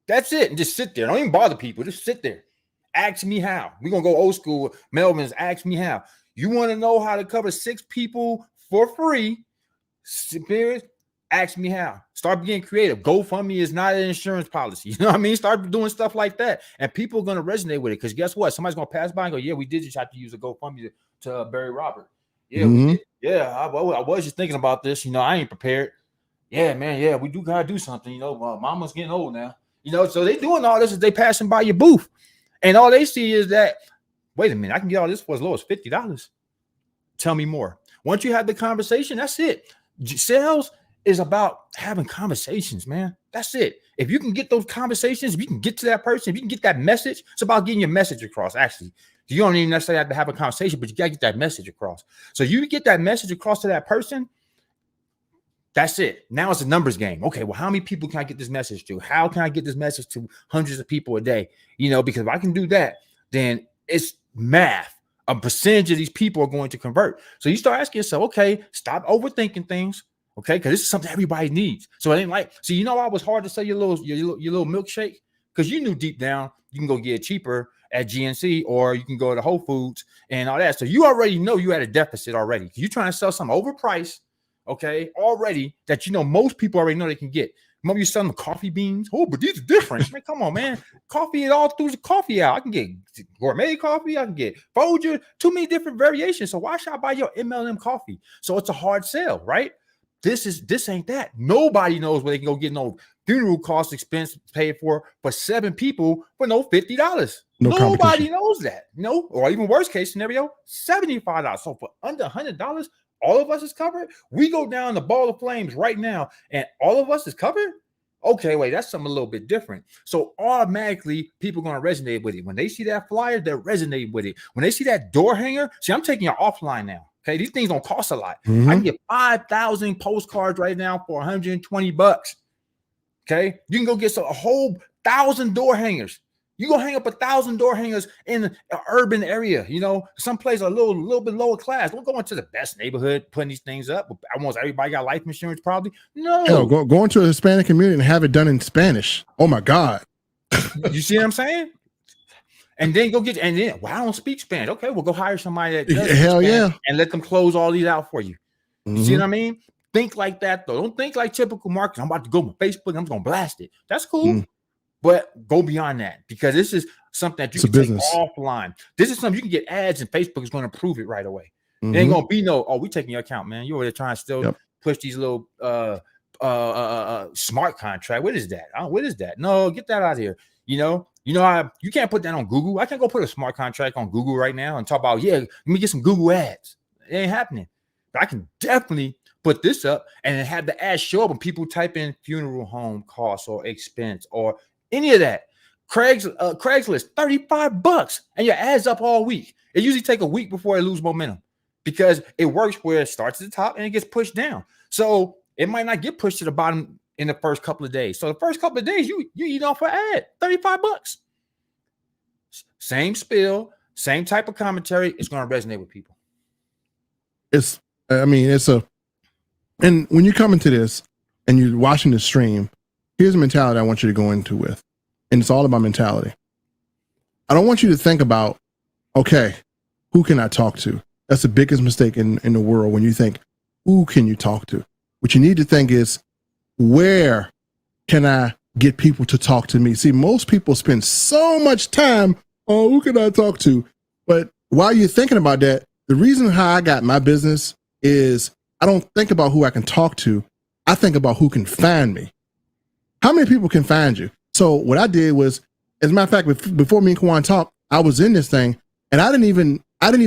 That's it. And just sit there. Don't even bother people. Just sit there. Ask me how. We're going to go old school. Melvin's ask me how. You want to know how to cover 6 people for free? Spirits, ask me how. Start getting creative. GoFundMe is not an insurance policy. You know what I mean? Start doing stuff like that. And people are going to resonate with it. Because guess what? Somebody's going to pass by and go, yeah, we did just have to use a GoFundMe to bury Robert. Yeah, we did. Yeah, I was just thinking about this. You know, I ain't prepared. Yeah, man. Yeah, we do got to do something. You know, mama's getting old now. You know, so they doing all this as they passing by your booth. And all they see is that, wait a minute, I can get all this for as low as $50. Tell me more. Once you have the conversation, that's it. Sales is about having conversations, man. That's it. If you can get those conversations, if you can get to that person, if you can get that message, it's about getting your message across, actually. You don't even necessarily have to have a conversation, but you got to get that message across. So you get that message across to that person, that's it. Now it's a numbers game. Okay, well, how many people can I get this message to? How can I get this message to hundreds of people a day? You know, because if I can do that, then it's math. A percentage of these people are going to convert. So you start asking yourself, okay, stop overthinking things, okay? Because this is something everybody needs. So it ain't like, so you know why it was hard to sell your little milkshake? Because you knew deep down you can go get it cheaper at GNC, or you can go to Whole Foods and all that. So you already know you had a deficit already. You're trying to sell something overpriced, okay, already, that you know most people already know they can get. Maybe you're selling them coffee beans. Oh, but these are different. Man, come on, man. Coffee is all through the coffee out. I can get gourmet coffee. I can get Folger. Too many different variations. So why should I buy your MLM coffee? So it's a hard sell, right? This ain't that. Nobody knows where they can go get no funeral cost expense paid for 7 people for no $50. Nobody knows that. No, or even worst case scenario, $75. So for under $100, all of us is covered. We go down the ball of flames right now, and all of us is covered. Okay, wait, that's something a little bit different. So automatically, people are going to resonate with it. When they see that flyer, they're resonating with it. When they see that door hanger, see, I'm taking it offline now. Okay, these things don't cost a lot. I can get 5,000 postcards right now for $120. Okay, you can go get a whole 1,000 door hangers. You go hang up 1,000 door hangers in an urban area, you know, someplace a little bit lower class. Don't go into the best neighborhood putting these things up. Almost everybody got life insurance, probably. No, hell, go into a Hispanic community and have it done in Spanish. Oh my God. You see what I'm saying? And then go get, and then, well, I don't speak Spanish. Okay, well, go hire somebody that does hell Spanish, yeah, and let them close all these out for you. You see what I mean? Think like that, though. Don't think like typical marketing. I'm about to go on Facebook. I'm just going to blast it. That's cool. But go beyond that, because this is something that you can take offline. This is something you can get ads, and Facebook is going to prove it right away. There ain't going to be no, oh, we taking your account, man. You're already trying to still push these little smart contract. What is that? What is that? No, get that out of here. You know how you can't put that on Google. I can't go put a smart contract on Google right now and talk about, yeah, let me get some Google ads. It ain't happening. But I can definitely put this up and have the ads show up when people type in funeral home costs or expense or any of that. Craigslist, $35, and your ads up all week. It usually take a week before it lose momentum, because it works where it starts at the top and it gets pushed down. So it might not get pushed to the bottom in the first couple of days. So the first couple of days, you eat off an ad, $35. Same spill, same type of commentary. It's going to resonate with people. And when you come into this and you're watching the stream, here's a mentality I want you to go into with. And it's all about mentality. I don't want you to think about, okay, who can I talk to? That's the biggest mistake in the world, when you think, who can you talk to? What you need to think is, where can I get people to talk to me? See, most people spend so much time on who can I talk to? But while you're thinking about that, the reason how I got my business is I don't think about who I can talk to. I think about who can find me. How many people can find you? So what I did was As a matter of fact, before me and Kwan talked, I was in this thing, and I didn't even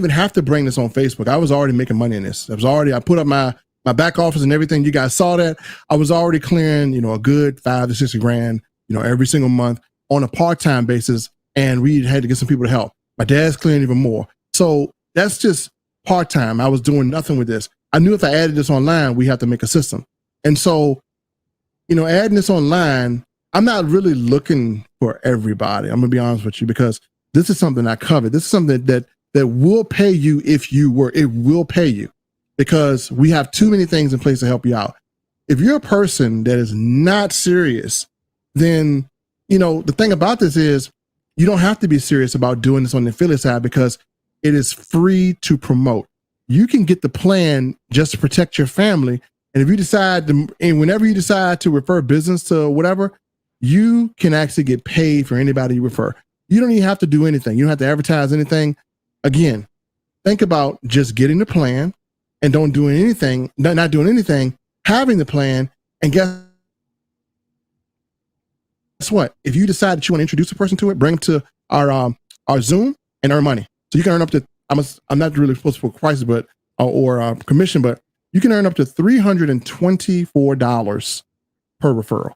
have to bring this on Facebook. I was already making money in this. I put up my back office and everything. You guys saw that. I was already clearing, a good $5 to $60 grand, every single month on a part-time basis. And we had to get some people to help. My dad's clearing even more. So that's just part-time. I was doing nothing with this. I knew if I added this online, we have to make a system. And so, adding this online, I'm not really looking for everybody. I'm gonna be honest with you, because this is something I covered. This is something that will pay you if you were. It will pay you, because we have too many things in place to help you out. If you're a person that is not serious, then the thing about this is you don't have to be serious about doing this on the affiliate side, because it is free to promote. You can get the plan just to protect your family. And if you decide to, and whenever you decide to refer business to whatever, you can actually get paid for anybody you refer. You don't even have to do anything. You don't have to advertise anything. Again, think about just getting the plan and not doing anything, having the plan. And guess what? If you decide that you want to introduce a person to it, bring them to our Zoom and earn money. So you can earn up to, I'm not really supposed to put prices, but or commission, but you can earn up to $324 per referral.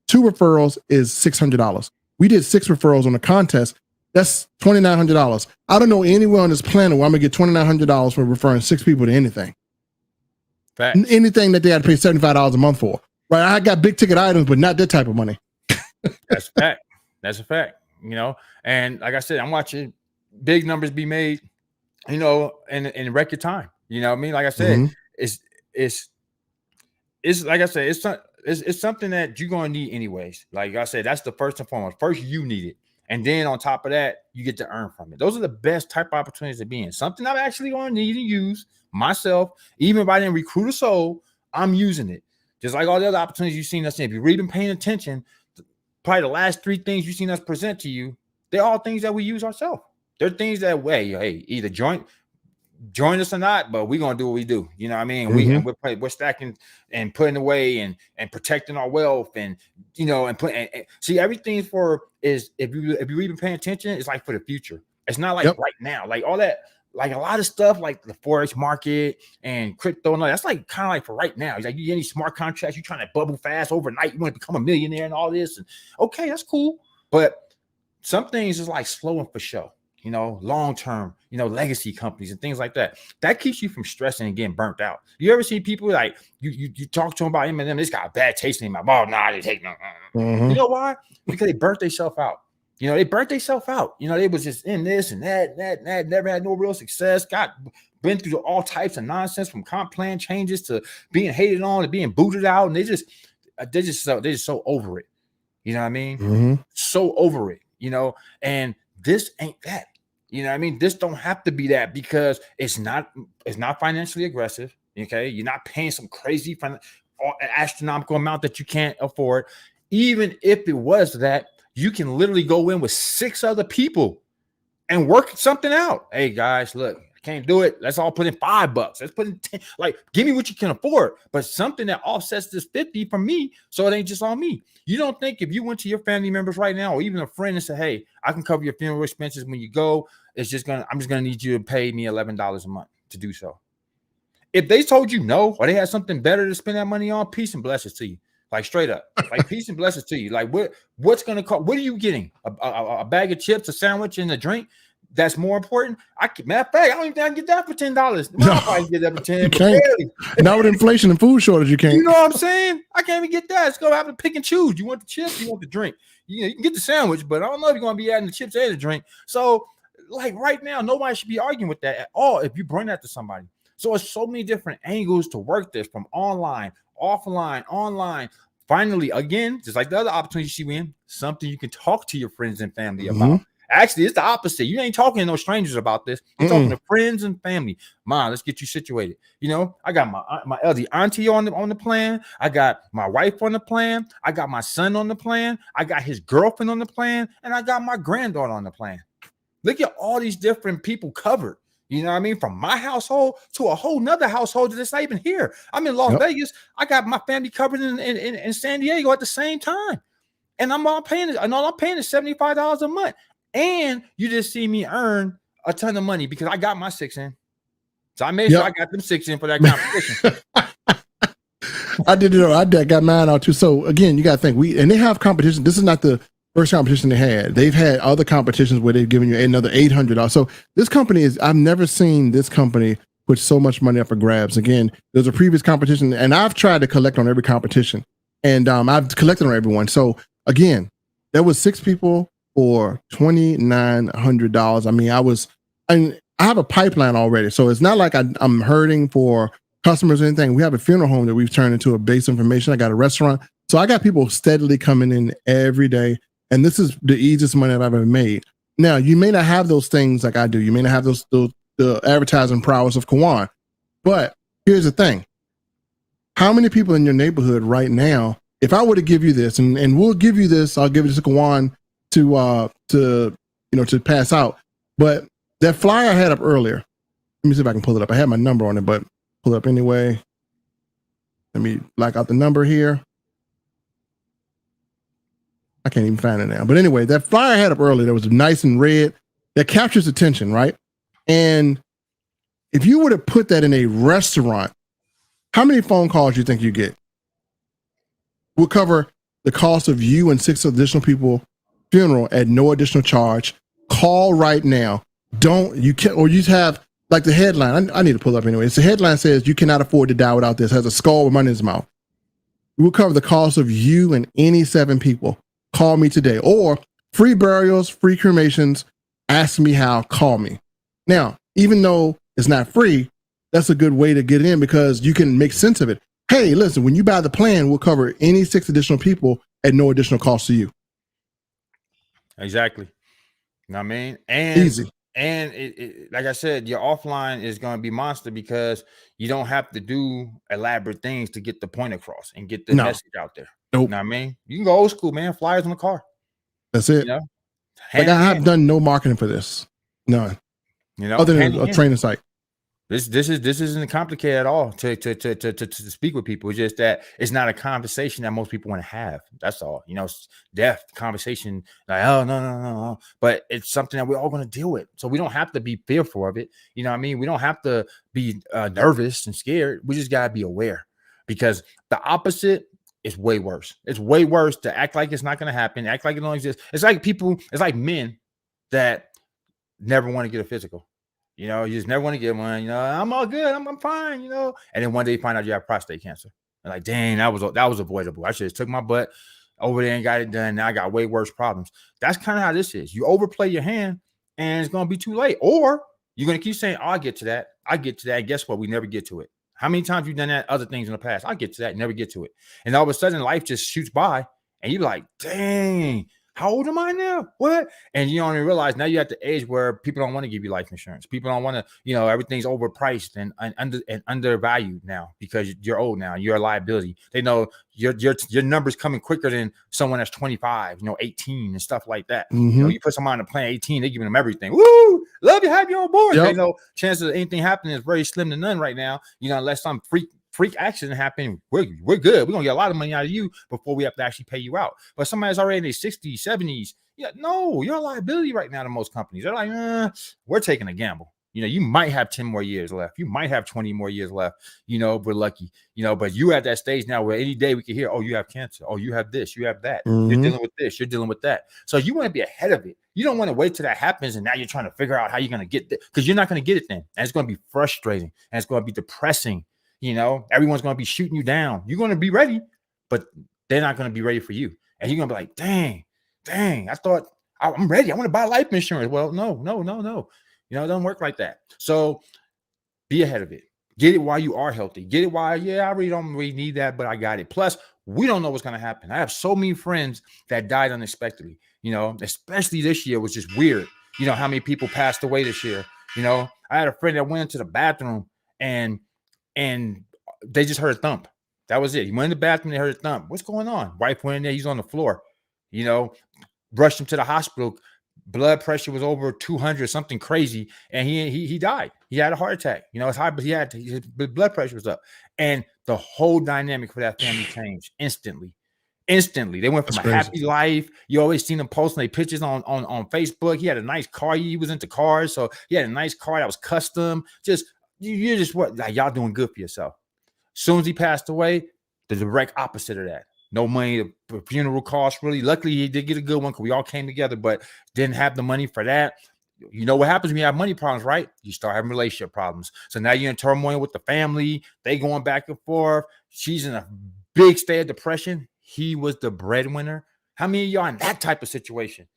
2 referrals is $600. We did 6 referrals on the contest. That's $2,900. I don't know anyone on this planet where I'm gonna get $2,900 for referring 6 people to anything. Fact. Anything that they had to pay $75 a month for. Right? I got big ticket items, but not that type of money. That's a fact. That's a fact. And like I said, I'm watching big numbers be made, in record time. You know what I mean? Like I said, it's like I said, it's something that you're gonna need anyways. Like I said, that's the first and foremost. First, you need it, and then on top of that, you get to earn from it. Those are the best type of opportunities to be in. Something I'm actually gonna need to use myself. Even if I didn't recruit a soul, I'm using it. Just like all the other opportunities you've seen us in. If you've really been paying attention, probably the last 3 things you've seen us present to you, they're all things that we use ourselves. They're things that hey, either join us or not, but we're gonna do what we do. You know what I mean? We're stacking and putting away and protecting our wealth, and and see, everything is if you've been paying attention, it's like for the future. It's not like right now, like all that, like a lot of stuff like the forex market and crypto and all that's like kind of like for right now. It's like you get any smart contracts, you're trying to bubble fast overnight, you want to become a millionaire and all this, and okay, that's cool, but some things is like slow and for show. Long-term, legacy companies and things like that. That keeps you from stressing and getting burnt out. You ever see people like you talk to them about M&M, this got a bad taste in my mouth. Nah, they take no. You know why? Because they burnt themselves out. They burnt themselves out. They was just in this and that, never had no real success. Been through all types of nonsense, from comp plan changes to being hated on to being booted out, and they're just so over it. You know what I mean? So over it. And this ain't that. You know what I mean? This don't have to be that, because it's not financially aggressive. Okay. You're not paying some crazy astronomical amount that you can't afford. Even if it was that, you can literally go in with 6 other people and work something out. Hey guys, look, I can't do it. Let's all put in $5. Let's put in 10. Like, give me what you can afford, but something that offsets this 50 from me, so it ain't just on me. You don't think if you went to your family members right now, or even a friend, and said, hey, I can cover your funeral expenses when you go, I'm just gonna need you to pay me $11 a month to do so. If they told you no, or they had something better to spend that money on, peace and blessings to you. Like, straight up, like, peace and blessings to you. Like, what's gonna cost? What are you getting? A bag of chips, a sandwich, and a drink? That's more important. Matter of fact, I don't even think I can get that for $10. No, I probably get that for $10. You can't. Now with inflation and food shortage, you can't. You know what I'm saying? I can't even get that. Let's go have to pick and choose. You want the chips? You want the drink? You can get the sandwich, but I don't know if you're gonna be adding the chips and the drink. So, like, right now, nobody should be arguing with that at all if you bring that to somebody. So it's so many different angles to work this, from online, offline, online. Finally, again, just like the other opportunities you in, something you can talk to your friends and family about. Actually, it's the opposite. You ain't talking to no strangers about this. You're talking to friends and family. Mom, let's get you situated. I got my elder auntie on the plan. I got my wife on the plan. I got my son on the plan. I got his girlfriend on the plan, and I got my granddaughter on the plan. Look at all these different people covered. You know what I mean? From my household to a whole nother household that's not even here. I'm in Las Vegas. I got my family covered in San Diego at the same time. and all I'm paying is $75 a month. And you just see me earn a ton of money because I got my 6 in. So I made sure I got them 6 in for that competition. I did it. I got mine out too. So again, you got to think and they have competition. This is not the first competition they had. They've had other competitions where they've given you another $800. So this company I've never seen this company put so much money up for grabs. Again, there's a previous competition, and I've tried to collect on every competition, and I've collected on everyone. So again, there was 6 people for $2,900. I mean, I have a pipeline already, so it's not like I'm hurting for customers or anything. We have a funeral home that we've turned into a base information. I got a restaurant, so I got people steadily coming in every day, and this is the easiest money I've ever made. Now, you may not have those things like I do. You may not have the advertising prowess of Kawan, but here's the thing: how many people in your neighborhood right now? If I were to give you this, and we'll give you this, I'll give it to Kawan to pass out. But that flyer I had up earlier, let me see if I can pull it up. I had my number on it, but pull it up anyway. Let me black out the number here. I can't even find it now. But anyway, that flyer I had up earlier that was nice and red, that captures attention, right? And if you were to put that in a restaurant, how many phone calls do you think you get? We'll cover the cost of you and 6 additional people funeral at no additional charge. Call right now. You just have like the headline. I need to pull it up anyway. It's the headline says you cannot afford to die without this. It has a skull with money in his mouth. We'll cover the cost of you and any 7 people. Call me today. Or free burials, free cremations. Ask me how. Call me. Now, even though it's not free, that's a good way to get in because you can make sense of it. Hey, listen, when you buy the plan, we'll cover any 6 additional people at no additional cost to you. Exactly. You know what I mean? And easy. And like I said, your offline is going to be monster because you don't have to do elaborate things to get the point across and get the message out there. Nope. You know what I mean? You can go old school, man. Flyers on the car. That's it. You know? Like I have done no marketing for this. None. You know, other than a training site. This isn't complicated at all to speak with people. It's just that it's not a conversation that most people want to have. That's all. You know, death conversation like, oh no. But it's something that we're all going to deal with. So we don't have to be fearful of it. You know what I mean? We don't have to be nervous and scared. We just gotta be aware because the opposite is way worse. It's way worse to act like it's not going to happen. Act like it don't exist. It's like people. It's like men that never want to get a physical. You know, you just never want to get one. You know, I'm all good. I'm fine. You know, and then one day you find out you have prostate cancer. And like, dang, that was avoidable. I should have took my butt over there and got it done. Now I got way worse problems. That's kind of how this is. You overplay your hand, and it's gonna be too late. Or you're gonna keep saying, "Oh, I get to that. I get to that." And guess what? We never get to it. How many times you've done that? Other things in the past. I get to that. Never get to it. And all of a sudden, life just shoots by, and you're like, dang. How old am I now? What? And you don't even realize now you're at the age where people don't want to give you life insurance. People don't want to, you know, everything's overpriced and undervalued now because you're old now. You're a liability. They know your numbers coming quicker than someone that's 25, 18 and stuff like that. Mm-hmm. You know, you put someone on a plan 18, they're giving them everything. Woo! Love you, have you on board. Yep. They know chances of anything happening is very slim to none right now. You know, unless some freak accident happen, we're good. We're gonna get a lot of money out of you before we have to actually pay you out. But somebody's already in their 60s, 70s. Yeah, no, you're a liability right now to most companies. They're like, we're taking a gamble. You know, you might have 10 more years left. You might have 20 more years left. You know, we're lucky. You know, but you at that stage now where any day we can hear, oh, you have cancer. Oh, you have this. You have that. Mm-hmm. You're dealing with this. You're dealing with that. So you want to be ahead of it. You don't want to wait till that happens and now you're trying to figure out how you're going to get there because you're not going to get it then. And it's going to be frustrating and it's going to be depressing. You know, everyone's going to be shooting you down. You're going to be ready, but they're not going to be ready for you. And you're going to be like, dang, I thought I'm ready. I want to buy life insurance. Well, no. You know, it doesn't work like that. So be ahead of it. Get it while you are healthy. Get it while, I really don't need that, but I got it. Plus, we don't know what's going to happen. I have so many friends that died unexpectedly, you know, especially this year was just weird. You know, how many people passed away this year. You know, I had a friend that went into the bathroom and they just heard a thump. That was it. He went in the bathroom, they heard a thump. What's going on? Wife went in there, he's on the floor. You know, rushed him to the hospital. Blood pressure was over 200, something crazy, and he died. He had a heart attack. You know, it's high, but his blood pressure was up, and the whole dynamic for that family changed instantly. Instantly, they went from That's a crazy. happy life. You always seen them posting their pictures on Facebook. He had a nice car. He was into cars, so he had a nice car that was custom. Just you just what like y'all doing good for yourself. As soon as he passed away, the direct opposite of that. No money for funeral costs, really. Luckily, he did get a good one because we all came together, but didn't have the money for that. You know what happens when you have money problems, right? You start having relationship problems. So now you're in turmoil with the family. They going back and forth. She's in a big state of depression. He was the breadwinner. How many of y'all in that type of situation?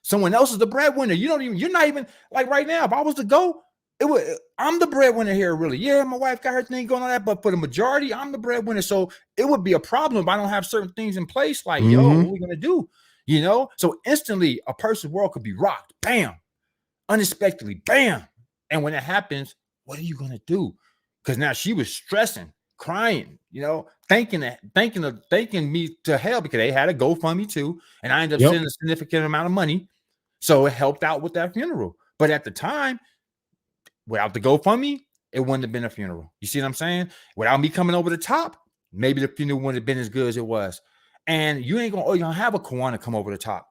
Someone else is the breadwinner. You're not even like right now. If I was to go, I'm the breadwinner here, really. Yeah, my wife got her thing going on that, but for the majority, I'm the breadwinner. So it would be a problem if I don't have certain things in place. Like, yo, what are we gonna do? You know, so instantly a person's world could be rocked. Bam, unexpectedly, bam. And when it happens, what are you gonna do? Because now she was stressing, crying, you know, thanking me to hell because they had a GoFundMe too, and I ended up sending a significant amount of money, so it helped out with that funeral. But at the time, without the GoFundMe, it wouldn't have been a funeral. You see what I'm saying? Without me coming over the top, maybe the funeral wouldn't have been as good as it was. And you ain't gonna have a Kawana come over the top.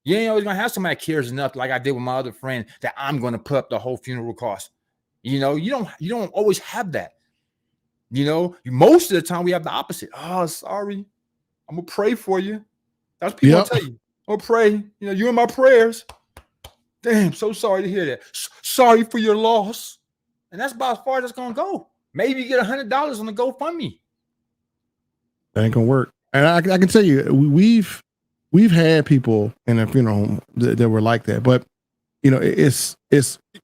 You ain't always gonna have somebody that cares enough, like I did with my other friend, that I'm gonna put up the whole funeral cost. You know, you don't always have that. You know, most of the time we have the opposite. Oh, sorry, I'm gonna pray for you. That's what people tell you. I'm gonna pray. You know, you're in my prayers. Damn, so sorry to hear that. Sorry for your loss. And that's about as far as it's gonna go. Maybe you get $100 on the GoFundMe. That ain't gonna work. And I can tell you, we've had people in a funeral home that were like that. But you know, it's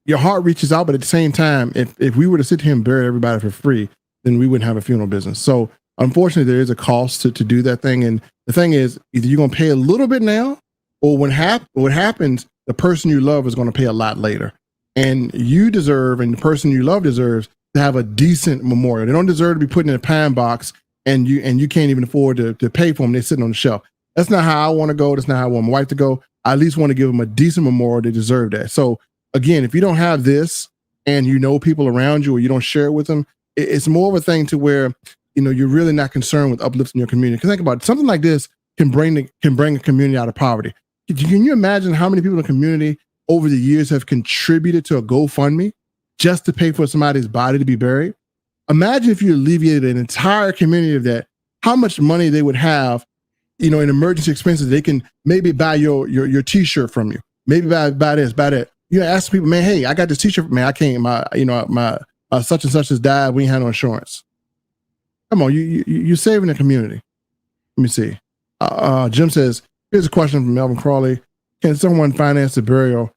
your heart reaches out, but at the same time, if we were to sit here and bury everybody for free, then we wouldn't have a funeral business. So unfortunately, there is a cost to do that thing. And the thing is, either you're gonna pay a little bit now, or what happens, the person you love is going to pay a lot later. And you deserve, and the person you love deserves, to have a decent memorial. They don't deserve to be put in a pine box and you can't even afford to pay for them. They're sitting on the shelf. That's not how I want to go. That's not how I want my wife to go. I at least want to give them a decent memorial. They deserve that. So again, if you don't have this and you know people around you or you don't share it with them, it's more of a thing to where, you know, you're really not concerned with uplifting your community. Because think about it, something like this can bring a community out of poverty. Can you imagine how many people in the community over the years have contributed to a GoFundMe just to pay for somebody's body to be buried? Imagine if you alleviated an entire community of that, how much money they would have, you know, in emergency expenses. They can maybe buy your t-shirt from you, maybe buy this, buy that. You know, ask people, man, hey, I got this t-shirt, man, I can't, my such and such has died, we ain't had no insurance. Come on, you're saving the community. Let me see. Jim says, here's a question from Melvin Crawley. Can someone finance the burial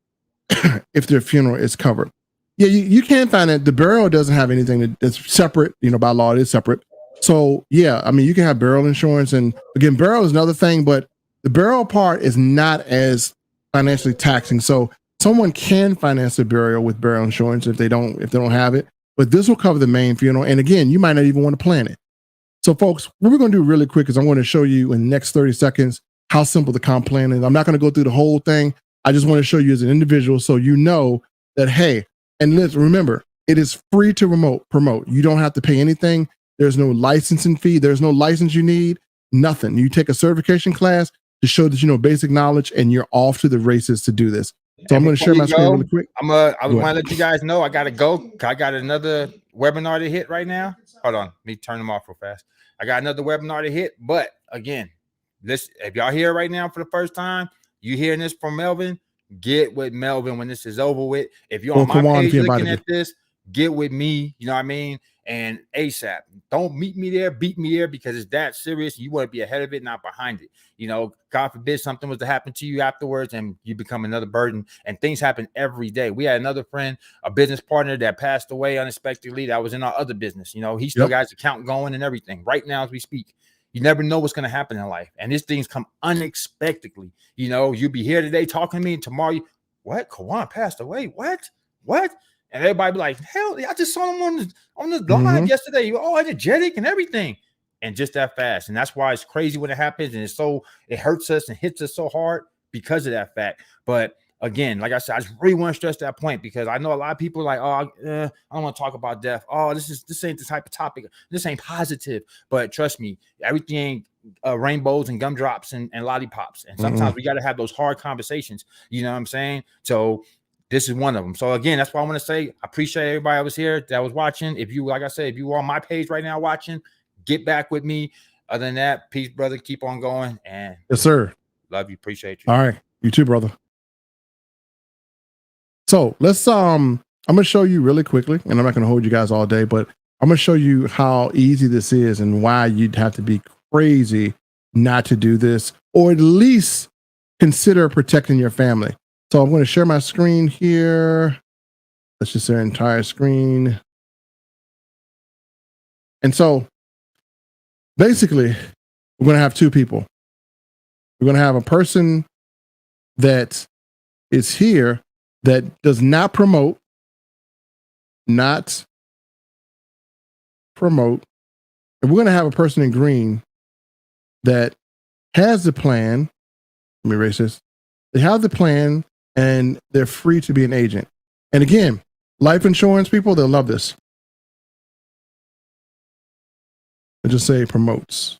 if their funeral is covered? Yeah, you can finance. The burial doesn't have anything that's separate, you know, by law, it is separate. So yeah, I mean, you can have burial insurance. And again, burial is another thing, but the burial part is not as financially taxing. So someone can finance the burial with burial insurance if they don't have it. But this will cover the main funeral. And again, you might not even want to plan it. So folks, what we're going to do really quick is I'm going to show you in the next 30 seconds how simple the comp plan is. I'm not going to go through the whole thing. I just want to show you as an individual so you know that, hey, and listen, remember, it is free to promote. You don't have to pay anything. There's no licensing fee. There's no license you need, nothing. You take a certification class to show that you know basic knowledge and you're off to the races to do this. So I'm going to share my screen really quick. I want to let you guys know I got to go. I got another webinar to hit right now. Hold on. Let me turn them off real fast. I got another webinar to hit. But again, this, if y'all here right now for the first time, you hearing this from Melvin, get with Melvin when this is over with. If you're on my page looking at this, get with me. You know what I mean? And ASAP. Don't meet me there, beat me there, because it's that serious. You want to be ahead of it, not behind it. You know, God forbid something was to happen to you afterwards and you become another burden. And things happen every day. We had another friend, a business partner that passed away unexpectedly. That was in our other business. You know, he still got his account going and everything right now as we speak. You never know what's going to happen in life. And these things come unexpectedly. You know, you'll be here today talking to me and tomorrow, what? Kawan passed away? What? And everybody be like, hell, I just saw him on the live yesterday. You all energetic and everything. And just that fast. And that's why it's crazy when it happens. And it hurts us and hits us so hard because of that fact. But again, like I said, I just really want to stress that point, because I know a lot of people are like, I don't want to talk about death. Oh, this ain't the type of topic. This ain't positive. But trust me, everything rainbows and gumdrops and lollipops. And sometimes we got to have those hard conversations. You know what I'm saying? So this is one of them. So again, that's why I want to say I appreciate everybody that was here, that was watching. If you, like I said, if you are on my page right now watching, get back with me. Other than that, peace, brother. Keep on going. And yes, sir. Love you. Appreciate you. All right. You too, brother. So let's I'm gonna show you really quickly, and I'm not gonna hold you guys all day, but I'm gonna show you how easy this is and why you'd have to be crazy not to do this, or at least consider protecting your family. So I'm going to share my screen here. Let's just say entire screen. And so basically, we're going to have two people. We're going to have a person that is here that does not promote. And we're going to have a person in green that has the plan. Let me erase this. They have the plan and they're free to be an agent. And again, life insurance people, they'll love this. I just say promotes.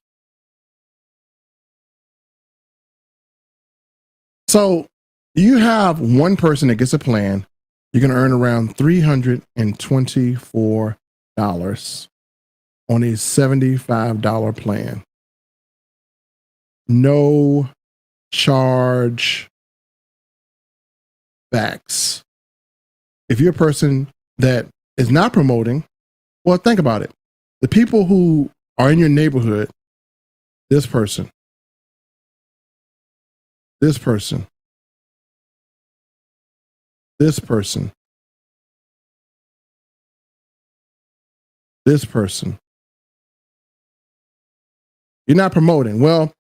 So you have one person that gets a plan. You're going to earn around $324 on a $75 plan. No charge backs. If you're a person that is not promoting, well, think about it. The people who are in your neighborhood, this person, this person, this person, this person. You're not promoting. Well,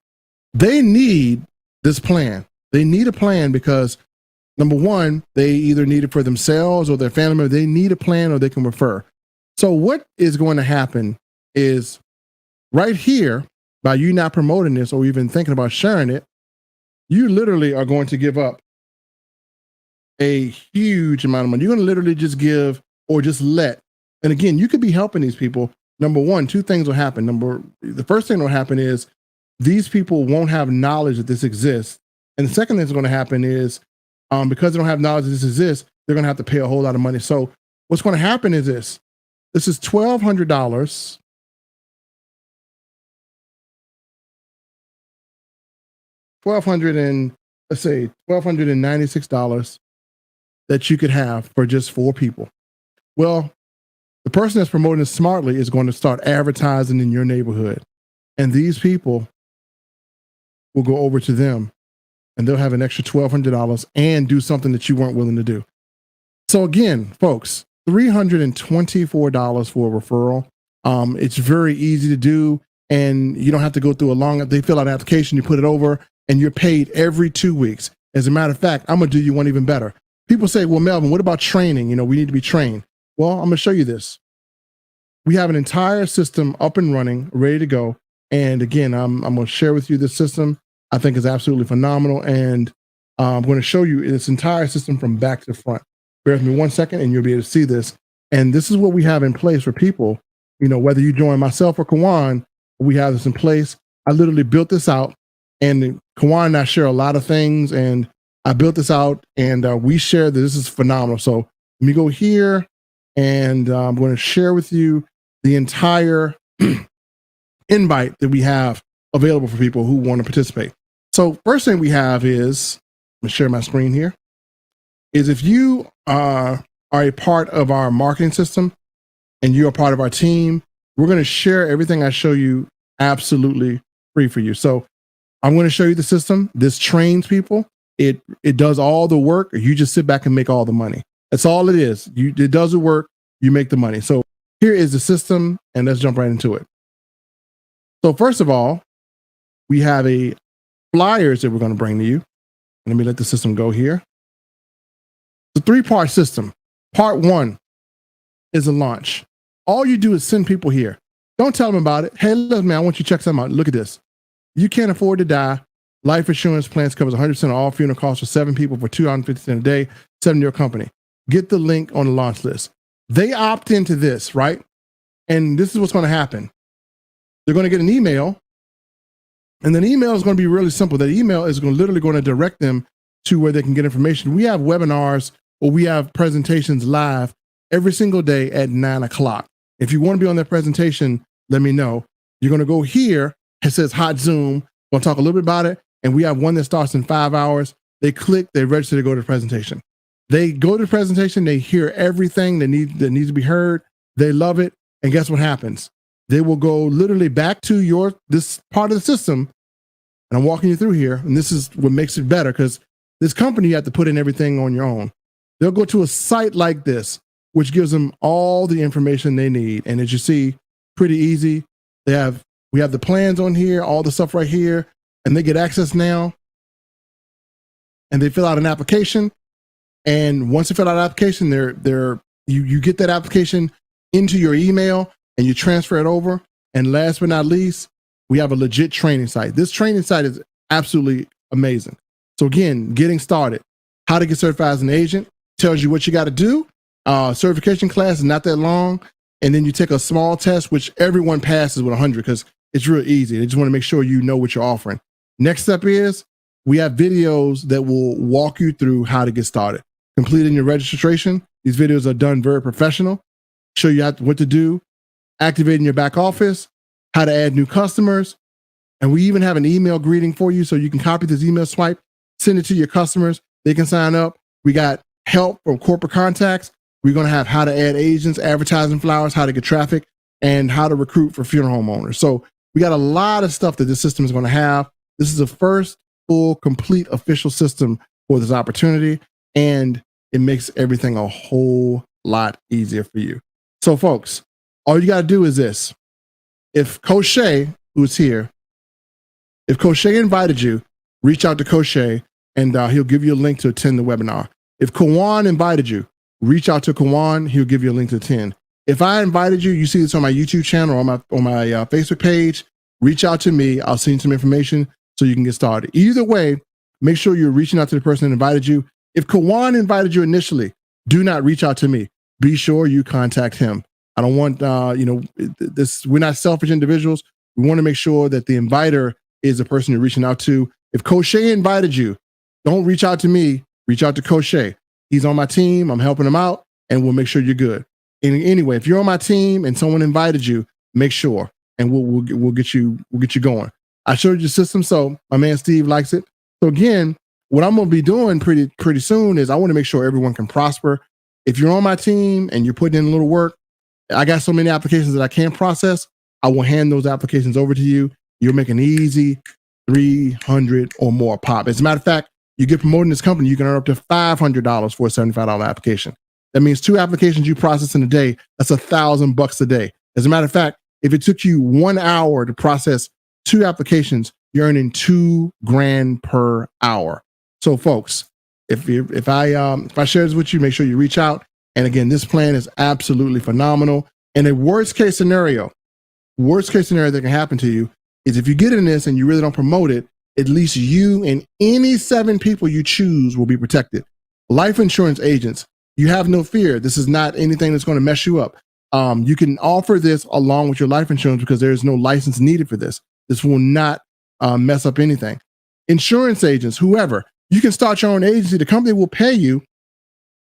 they need this plan. They need a plan because, number one, they either need it for themselves or their family member. They need a plan or they can refer. So what is going to happen is right here, by you not promoting this or even thinking about sharing it, you literally are going to give up a huge amount of money. You're going to literally just give or just let. And again, you could be helping these people. Number one, two things will happen. The first thing that will happen is these people won't have knowledge that this exists. And the second thing that's going to happen is because they don't have knowledge that this exists, they're going to have to pay a whole lot of money. So what's going to happen is this. This is $1,200. $1,296 that you could have for just 4 people. Well, the person that's promoting this smartly is going to start advertising in your neighborhood. And these people will go over to them and they'll have an extra $1,200 and do something that you weren't willing to do. So again, folks, $324 for a referral. It's very easy to do and you don't have to go through they fill out an application, you put it over and you're paid every 2 weeks. As a matter of fact, I'm going to do you one even better. People say, well, Melvin, what about training? We need to be trained. Well, I'm going to show you this. We have an entire system up and running, ready to go. And again, I'm going to share with you this system. I think is absolutely phenomenal. And I'm going to show you this entire system from back to front. Bear with me 1 second and you'll be able to see this. And this is what we have in place for people, whether you join myself or Kawan, we have this in place. I literally built this out and Kawan and I share a lot of things and I built this out and we share that this is phenomenal. So let me go here and I'm going to share with you the entire invite that we have available for people who want to participate. So first thing we have is, let me share my screen here, is if you are a part of our marketing system and you're a part of our team, we're going to share everything I show you absolutely free for you. So I'm going to show you the system. This trains people. It does all the work. You just sit back and make all the money. That's all it is. It does the work. You make the money. So here is the system and let's jump right into it. So first of all, we have a flyers that we're going to bring to you. Let me let the system go here. It's a 3-part system. Part 1 is a launch. All you do is send people here. Don't tell them about it. Hey, listen, man, I want you to check something out. Look at this. You can't afford to die. Life insurance plans covers 100% of all funeral costs for 7 people for $250 a day, 7-year company. Get the link on the launch list. They opt into this, right? And this is what's going to happen. They're going to get an email And then email is going to be really simple. That email is literally going to direct them to where they can get information. We have webinars or we have presentations live every single day at 9 o'clock. If you want to be on that presentation, let me know. You're going to go here. It says Hot Zoom. We'll talk a little bit about it. And we have one that starts in 5 hours. They click, they register to go to the presentation. They go to the presentation. They hear everything that needs to be heard. They love it. And guess what happens? They will go literally back to this part of the system. And I'm walking you through here. And this is what makes it better, because this company, you have to put in everything on your own. They'll go to a site like this, which gives them all the information they need. And as you see, pretty easy. We have the plans on here, all the stuff right here, and they get access now. And they fill out an application. And once you fill out an application, you get that application into your email and you transfer it over. And last but not least, we have a legit training site. This training site is absolutely amazing. So again, getting started, how to get certified as an agent, tells you what you got to do. Certification class is not that long. And then you take a small test, which everyone passes with 100 because it's real easy. They just want to make sure you know what you're offering. Next step is we have videos that will walk you through how to get started. Completing your registration. These videos are done very professional. Show you what to do. Activating your back office. How to add new customers. And we even have an email greeting for you so you can copy this email swipe, send it to your customers. They can sign up. We got help from corporate contacts. We're going to have how to add agents, advertising flowers, how to get traffic, and how to recruit for funeral home owners. So we got a lot of stuff that this system is going to have. This is the first full, complete, official system for this opportunity, and it makes everything a whole lot easier for you. So folks, all you got to do is this. If Coach Shay, who's here, if Coach Shay invited you, reach out to Coach Shay, and he'll give you a link to attend the webinar. If Kawan invited you, reach out to Kawan, he'll give you a link to attend. If I invited you, you see this on my YouTube channel or on my Facebook page, reach out to me. I'll send you some information so you can get started. Either way, make sure you're reaching out to the person that invited you. If Kawan invited you initially, do not reach out to me. Be sure you contact him. I don't want, we're not selfish individuals. We want to make sure that the inviter is the person you're reaching out to. If Coach Shay invited you, don't reach out to me, reach out to Coach Shay. He's on my team. I'm helping him out, and we'll make sure you're good. And anyway, if you're on my team and someone invited you, make sure, and we'll get you going. I showed you the system, so my man Steve likes it. So again, what I'm going to be doing pretty soon is I want to make sure everyone can prosper. If you're on my team and you're putting in a little work, I got so many applications that I can't process. I will hand those applications over to you. You'll make an easy 300 or more pop. As a matter of fact, you get promoted in this company, you can earn up to $500 for a $75 application. That means 2 applications you process in a day. That's $1,000 a day. As a matter of fact, if it took you 1 hour to process 2 applications, you're earning $2,000 per hour. So folks, if I share this with you, make sure you reach out. And again, this plan is absolutely phenomenal. And a worst case scenario that can happen to you is if you get in this and you really don't promote it, at least you and any 7 people you choose will be protected. Life insurance agents, you have no fear. This is not anything that's going to mess you up. You can offer this along with your life insurance because there is no license needed for this. This will not mess up anything. Insurance agents, whoever, you can start your own agency. The company will pay you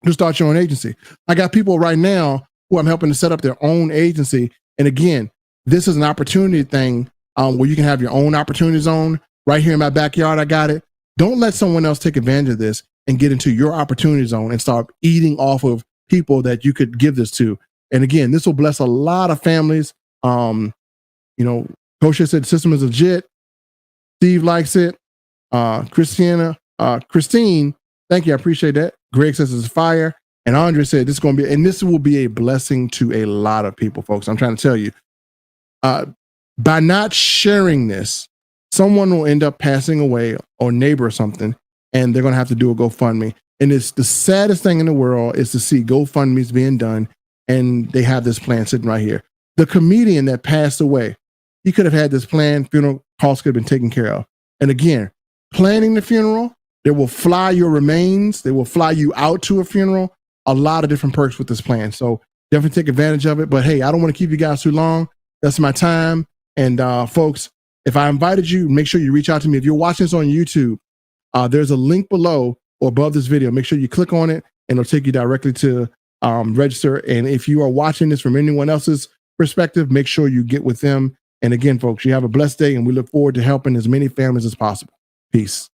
to start your own agency. I got people right now who I'm helping to set up their own agency. And again, this is an opportunity thing where you can have your own opportunity zone. Right here in my backyard, I got it. Don't let someone else take advantage of this and get into your opportunity zone and start eating off of people that you could give this to. And again, this will bless a lot of families. Coach said the system is legit. Steve likes it. Christine, thank you. I appreciate that. Greg says it's fire. And Andre said this is going to be, and this will be a blessing to a lot of people, folks. I'm trying to tell you, by not sharing this, someone will end up passing away or neighbor or something, and they're going to have to do a GoFundMe. And it's the saddest thing in the world is to see GoFundMe's being done, and they have this plan sitting right here. The comedian that passed away, he could have had this plan, funeral costs could have been taken care of. And again, planning the funeral, they will fly your remains, they will fly you out to a funeral, a lot of different perks with this plan. So definitely take advantage of it. But hey, I don't want to keep you guys too long. That's my time. And folks, If I invited you, make sure you reach out to me. If you're watching this on YouTube, there's a link below or above this video. Make sure you click on it and it'll take you directly to register. And if you are watching this from anyone else's perspective, make sure you get with them. And again, folks, you have a blessed day and we look forward to helping as many families as possible. Peace.